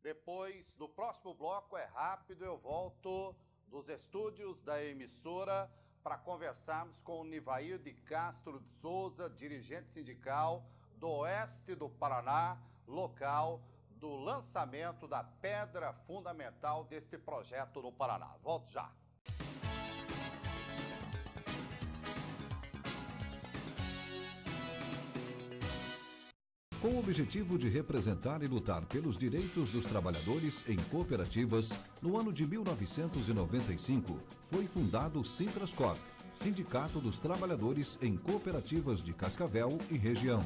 Depois, no próximo bloco, é rápido, eu volto dos estúdios da emissora para conversarmos com o Nivair de Castro de Souza, dirigente sindical do Oeste do Paraná, local do lançamento da pedra fundamental deste projeto no Paraná. Volto já. Com o objetivo de representar e lutar pelos direitos dos trabalhadores em cooperativas, no ano de 1995, foi fundado o Sintrascorp, Sindicato dos Trabalhadores em Cooperativas de Cascavel e região.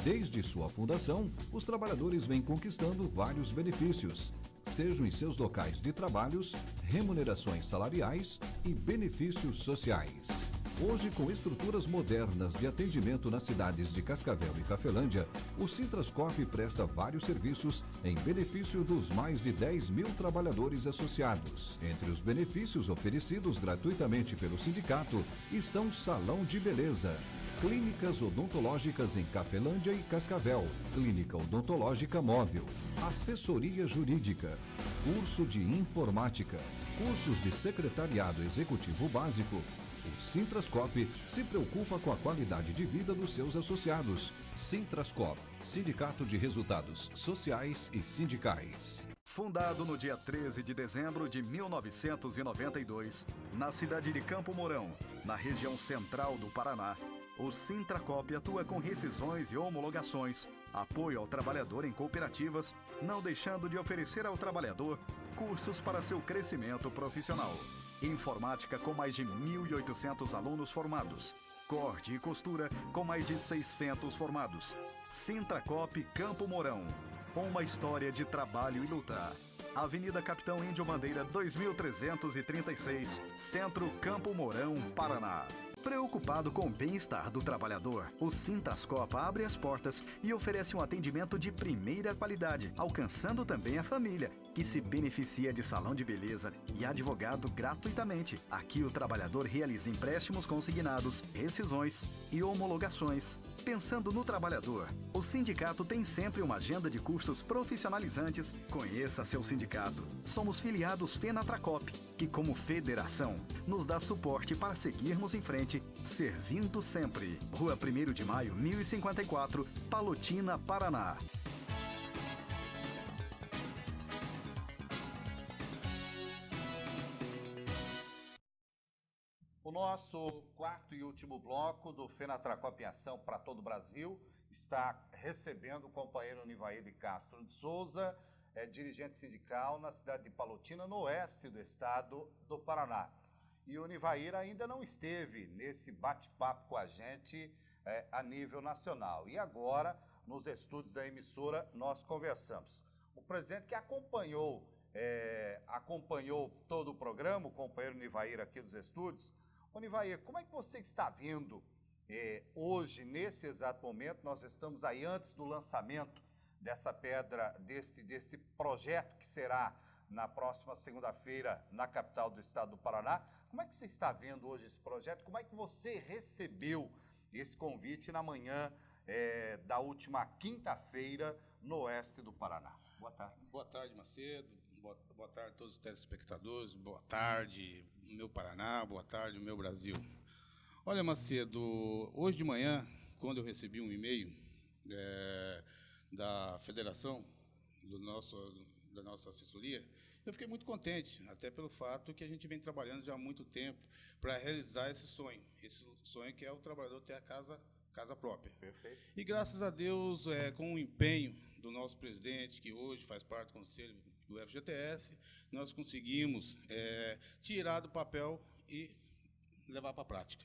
Desde sua fundação, os trabalhadores vêm conquistando vários benefícios, sejam em seus locais de trabalhos, remunerações salariais e benefícios sociais. Hoje, com estruturas modernas de atendimento nas cidades de Cascavel e Cafelândia, o Sintrascorp presta vários serviços em benefício dos mais de 10 mil trabalhadores associados. Entre os benefícios oferecidos gratuitamente pelo sindicato estão Salão de Beleza, clínicas odontológicas em Cafelândia e Cascavel, clínica odontológica móvel, assessoria jurídica, curso de informática, cursos de secretariado executivo básico. O Sintrascorp se preocupa com a qualidade de vida dos seus associados. Sintrascorp, Sindicato de Resultados Sociais e Sindicais. Fundado no dia 13 de dezembro de 1992, na cidade de Campo Mourão, na região central do Paraná, o Sintracop atua com rescisões e homologações, apoio ao trabalhador em cooperativas, não deixando de oferecer ao trabalhador cursos para seu crescimento profissional. Informática com mais de 1.800 alunos formados. Corte e costura com mais de 600 formados. Sintracop Campo Mourão. Uma história de trabalho e luta. Avenida Capitão Índio Bandeira 2336, Centro Campo Mourão, Paraná. Preocupado com o bem-estar do trabalhador, o Sintrascorp abre as portas e oferece um atendimento de primeira qualidade, alcançando também a família, que se beneficia de salão de beleza e advogado gratuitamente. Aqui o trabalhador realiza empréstimos consignados, rescisões e homologações. Pensando no trabalhador, o sindicato tem sempre uma agenda de cursos profissionalizantes. Conheça seu sindicato. Somos filiados Fenatracop, que como federação nos dá suporte para seguirmos em frente, servindo sempre. Rua 1º de Maio, 1054, Palotina, Paraná. O nosso quarto e último bloco do Fenatracop em Ação para todo o Brasil está recebendo o companheiro Nivair de Castro de Souza, dirigente sindical na cidade de Palotina, no oeste do estado do Paraná. E o Nivair ainda não esteve nesse bate-papo com a gente a nível nacional. E agora, nos estúdios da emissora, nós conversamos. O presidente que acompanhou acompanhou todo o programa, o companheiro Nivair aqui dos estúdios. Ô Nivair, como é que você está vendo hoje, nesse exato momento, nós estamos aí antes do lançamento dessa pedra, desse projeto que será na próxima segunda-feira na capital do estado do Paraná. Como é que você está vendo hoje esse projeto? Como é que você recebeu esse convite na manhã da última quinta-feira no oeste do Paraná? Boa tarde. Boa tarde, Macedo. Boa tarde a todos os telespectadores. Boa tarde, meu Paraná. Boa tarde, meu Brasil. Olha, Macedo, hoje de manhã, quando eu recebi um e-mail da federação, da nossa assessoria, eu fiquei muito contente, até pelo fato que a gente vem trabalhando já há muito tempo para realizar esse sonho que é o trabalhador ter a casa própria. Perfeito. E graças a Deus, com o empenho do nosso presidente, que hoje faz parte do conselho do FGTS, nós conseguimos tirar do papel e levar para a prática.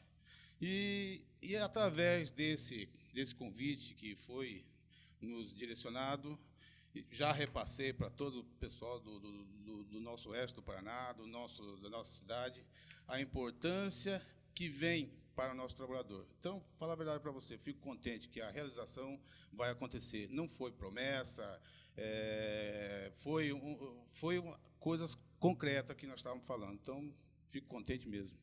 E através desse convite que foi nos direcionado, já repassei para todo o pessoal do nosso oeste do Paraná, da nossa cidade, a importância que vem para o nosse trabalhador. Então, falar a verdade para você, fico contente que a realização vai acontecer. Não foi promessa, foi coisas concretas que nós estávamos falando. Então, fico contente mesmo.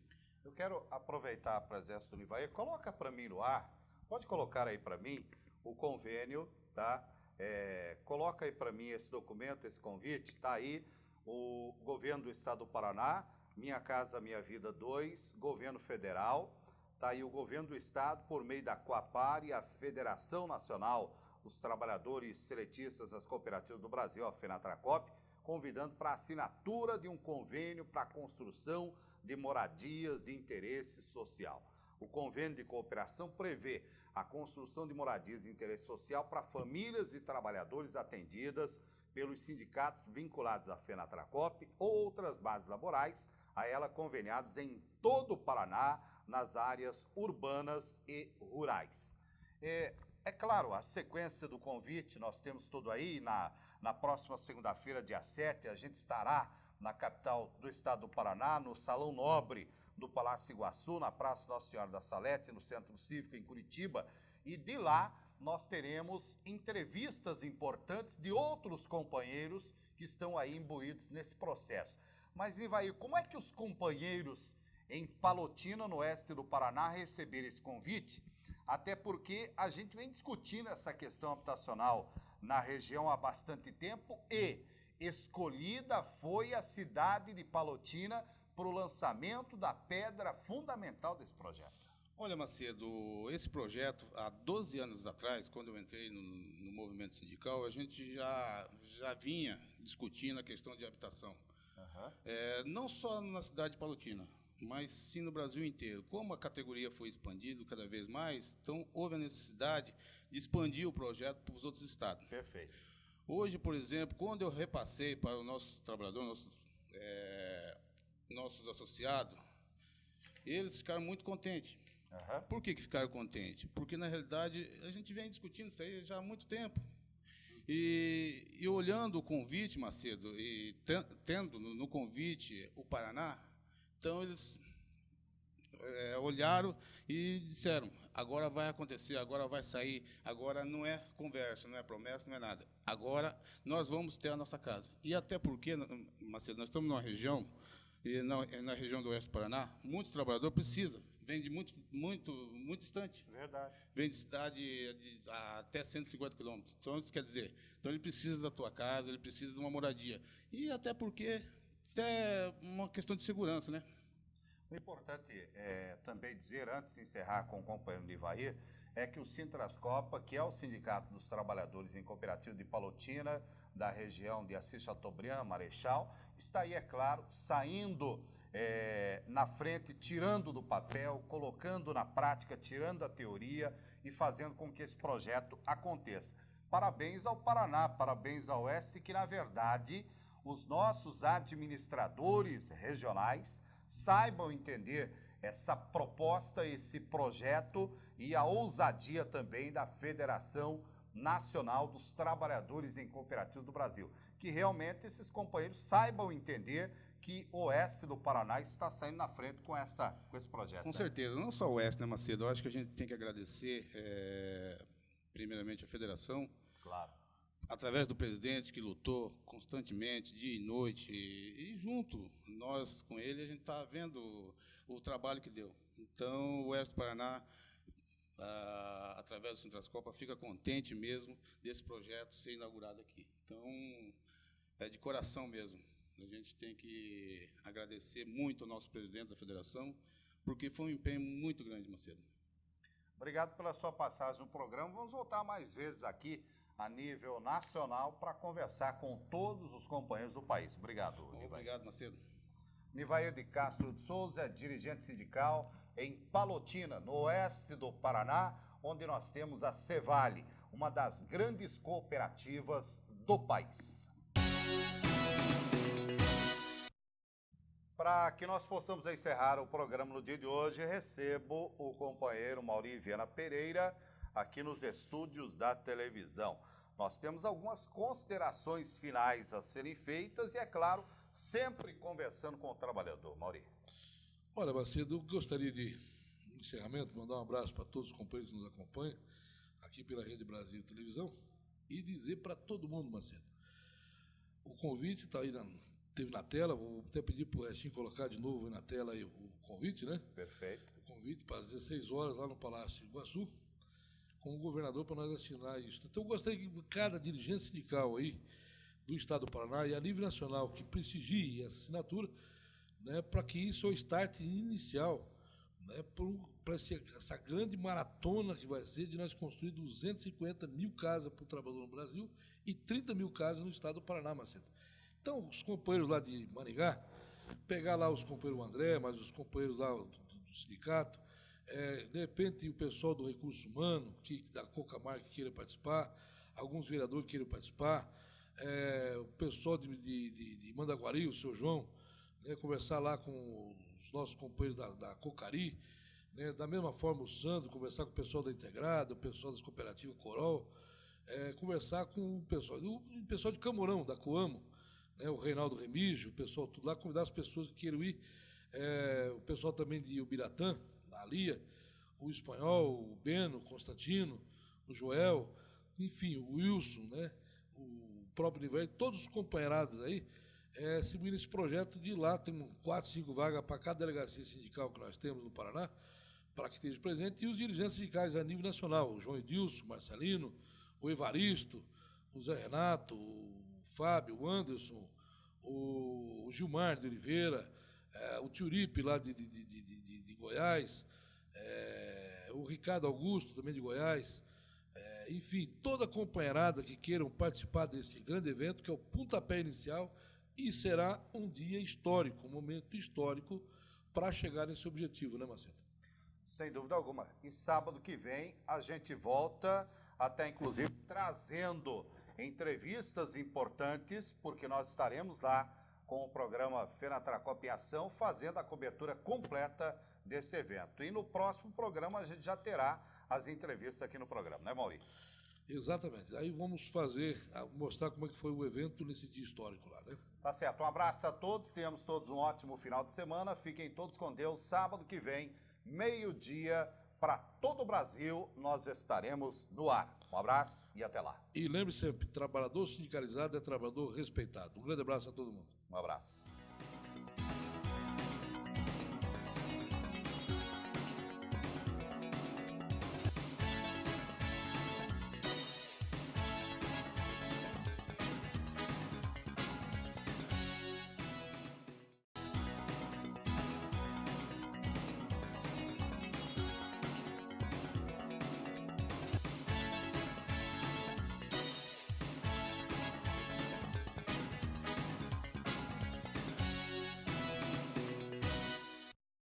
Eu quero aproveitar a presença do Nivair. Coloca para mim no ar, pode colocar aí para mim o convênio, tá? Coloca aí para mim esse documento, esse convite, está aí o governo do estado do Paraná, Minha Casa Minha Vida 2, governo federal, está aí o governo do estado por meio da Coapar e a Federação Nacional dos Trabalhadores Seletistas das Cooperativas do Brasil, a FENATRACOP, convidando para a assinatura de um convênio para a construção de moradias de interesse social. O convênio de cooperação prevê a construção de moradias de interesse social para famílias e trabalhadores atendidas pelos sindicatos vinculados à FENATRACOP ou outras bases laborais, a ela conveniados em todo o Paraná, nas áreas urbanas e rurais. É claro, a sequência do convite, nós temos tudo aí, na próxima segunda-feira, dia 7, a gente estará na capital do estado do Paraná, no Salão Nobre do Palácio Iguaçu, na Praça Nossa Senhora da Salete, no Centro Cívico, em Curitiba, e de lá nós teremos entrevistas importantes de outros companheiros que estão aí imbuídos nesse processo. Mas, Nivair, como é que os companheiros em Palotina, no oeste do Paraná, receberam esse convite? Até porque a gente vem discutindo essa questão habitacional na região há bastante tempo e escolhida foi a cidade de Palotina para o lançamento da pedra fundamental desse projeto. Olha, Macedo, esse projeto, há 12 anos atrás, quando eu entrei no movimento sindical, a gente já vinha discutindo a questão de habitação. Não só na cidade de Palotina, mas sim no Brasil inteiro. Como a categoria foi expandindo cada vez mais, então houve a necessidade de expandir o projeto para os outros estados. Perfeito. Hoje, por exemplo, quando eu repassei para os nossos trabalhadores, nossos associados, eles ficaram muito contentes. Por que ficaram contentes? Porque, na realidade, a gente vem discutindo isso aí já há muito tempo. E olhando o convite, Macedo, e tendo no convite o Paraná, então eles olharam e disseram, agora vai acontecer, agora vai sair, agora não é conversa, não é promessa, não é nada. Agora nós vamos ter a nossa casa. E até porque, Macedo, nós estamos numa região, e na região do oeste do Paraná, muitos trabalhadores precisam, vem de muito distante. Verdade. Vem de cidade até 150 quilômetros. Então, isso quer dizer, ele precisa da tua casa, ele precisa de uma moradia. E até porque, até uma questão de segurança, né? O importante também dizer, antes de encerrar com o companheiro Nivair, é que o Sintrascopa, que é o Sindicato dos Trabalhadores em Cooperativa de Palotina, da região de Assis Chateaubriand, Marechal, está aí, é claro, saindo na frente, tirando do papel, colocando na prática, tirando a teoria e fazendo com que esse projeto aconteça. Parabéns ao Paraná, parabéns ao Oeste, que na verdade os nossos administradores regionais saibam entender essa proposta, esse projeto e a ousadia também da Federação Nacional dos Trabalhadores em Cooperativas do Brasil. Que realmente esses companheiros saibam entender que o Oeste do Paraná está saindo na frente com esse projeto. Com certeza, não só o Oeste, né, Macedo? Eu acho que a gente tem que agradecer, primeiramente, a federação, Claro. através do presidente que lutou constantemente, dia e noite, e junto, nós com ele, a gente está vendo o trabalho que deu. Então, o Oeste do Paraná, através do Sintrascopa, fica contente mesmo desse projeto ser inaugurado aqui. Então, é de coração mesmo. A gente tem que agradecer muito ao nosso presidente da federação, porque foi um empenho muito grande, Macedo. Obrigado pela sua passagem no programa. Vamos voltar mais vezes aqui a nível nacional para conversar com todos os companheiros do país. Obrigado, Nivair. Obrigado, Macedo. Nivair de Castro de Souza é dirigente sindical em Palotina, no oeste do Paraná, onde nós temos a Cevale, uma das grandes cooperativas do país. Para que nós possamos encerrar o programa no dia de hoje, recebo o companheiro Mauri Viana Pereira aqui nos estúdios da televisão. Nós temos algumas considerações finais a serem feitas e, é claro, sempre conversando com o trabalhador. Mauri. Olha, Macedo, eu gostaria de, no encerramento, mandar um abraço para todos os companheiros que nos acompanham aqui pela Rede Brasil Televisão e dizer para todo mundo, Macedo, o convite está aí teve na tela, vou até pedir para o Restinho colocar de novo aí na tela aí o convite, né? Perfeito. O convite para as 16 horas lá no Palácio Iguaçu, com o governador para nós assinar isso. Então, eu gostaria que cada dirigente sindical aí do Estado do Paraná e a nível nacional que prestigie essa assinatura, né, para que isso é o start inicial, né, para essa grande maratona que vai ser de nós construir 250 mil casas para o trabalhador no Brasil e 30 mil casas no Estado do Paraná, Macedo. Então, os companheiros lá de Maringá, pegar lá os companheiros André, mas os companheiros lá do sindicato, de repente o pessoal do Recurso Humano, da Cocamar que queira participar, alguns vereadores que queiram participar, o pessoal de Mandaguari, o seu João, né, conversar lá com os nossos companheiros da Cocari, né, da mesma forma o Sandro, conversar com o pessoal da Integrada, o pessoal das cooperativas Corol, conversar com o pessoal de Camorão, da Coamo, né, o Reinaldo Remígio, o pessoal tudo lá, convidar as pessoas que queiram ir, o pessoal também de Ubiratã, a Lia, o Espanhol, o Beno, o Constantino, o Joel, enfim, o Wilson, né, o próprio Nivair, todos os companheirados aí, seguindo esse projeto de ir lá, tem 4, 5 vagas para cada delegacia sindical que nós temos no Paraná, para que esteja presente, e os dirigentes sindicais a nível nacional, o João Edilson, o Marcelino, o Evaristo, o Zé Renato, o Fábio, o Anderson, o Gilmar de Oliveira, o Tiuripe lá de Goiás, o Ricardo Augusto também de Goiás, enfim, toda a companheirada que queiram participar desse grande evento, que é o pontapé inicial, e será um dia histórico, um momento histórico para chegar nesse objetivo, né, Macedo? Sem dúvida alguma. E sábado que vem a gente volta, até inclusive trazendo entrevistas importantes, porque nós estaremos lá com o programa Fenatracop em Ação, fazendo a cobertura completa desse evento. E no próximo programa a gente já terá as entrevistas aqui no programa, né, Mauri? Exatamente. Aí vamos mostrar como é que foi o evento nesse dia histórico lá, né? Tá certo. Um abraço a todos, tenhamos todos um ótimo final de semana, fiquem todos com Deus. Sábado que vem, meio-dia, para todo o Brasil, nós estaremos no ar. Um abraço e até lá. E lembre sempre, trabalhador sindicalizado é trabalhador respeitado. Um grande abraço a todo mundo. Um abraço.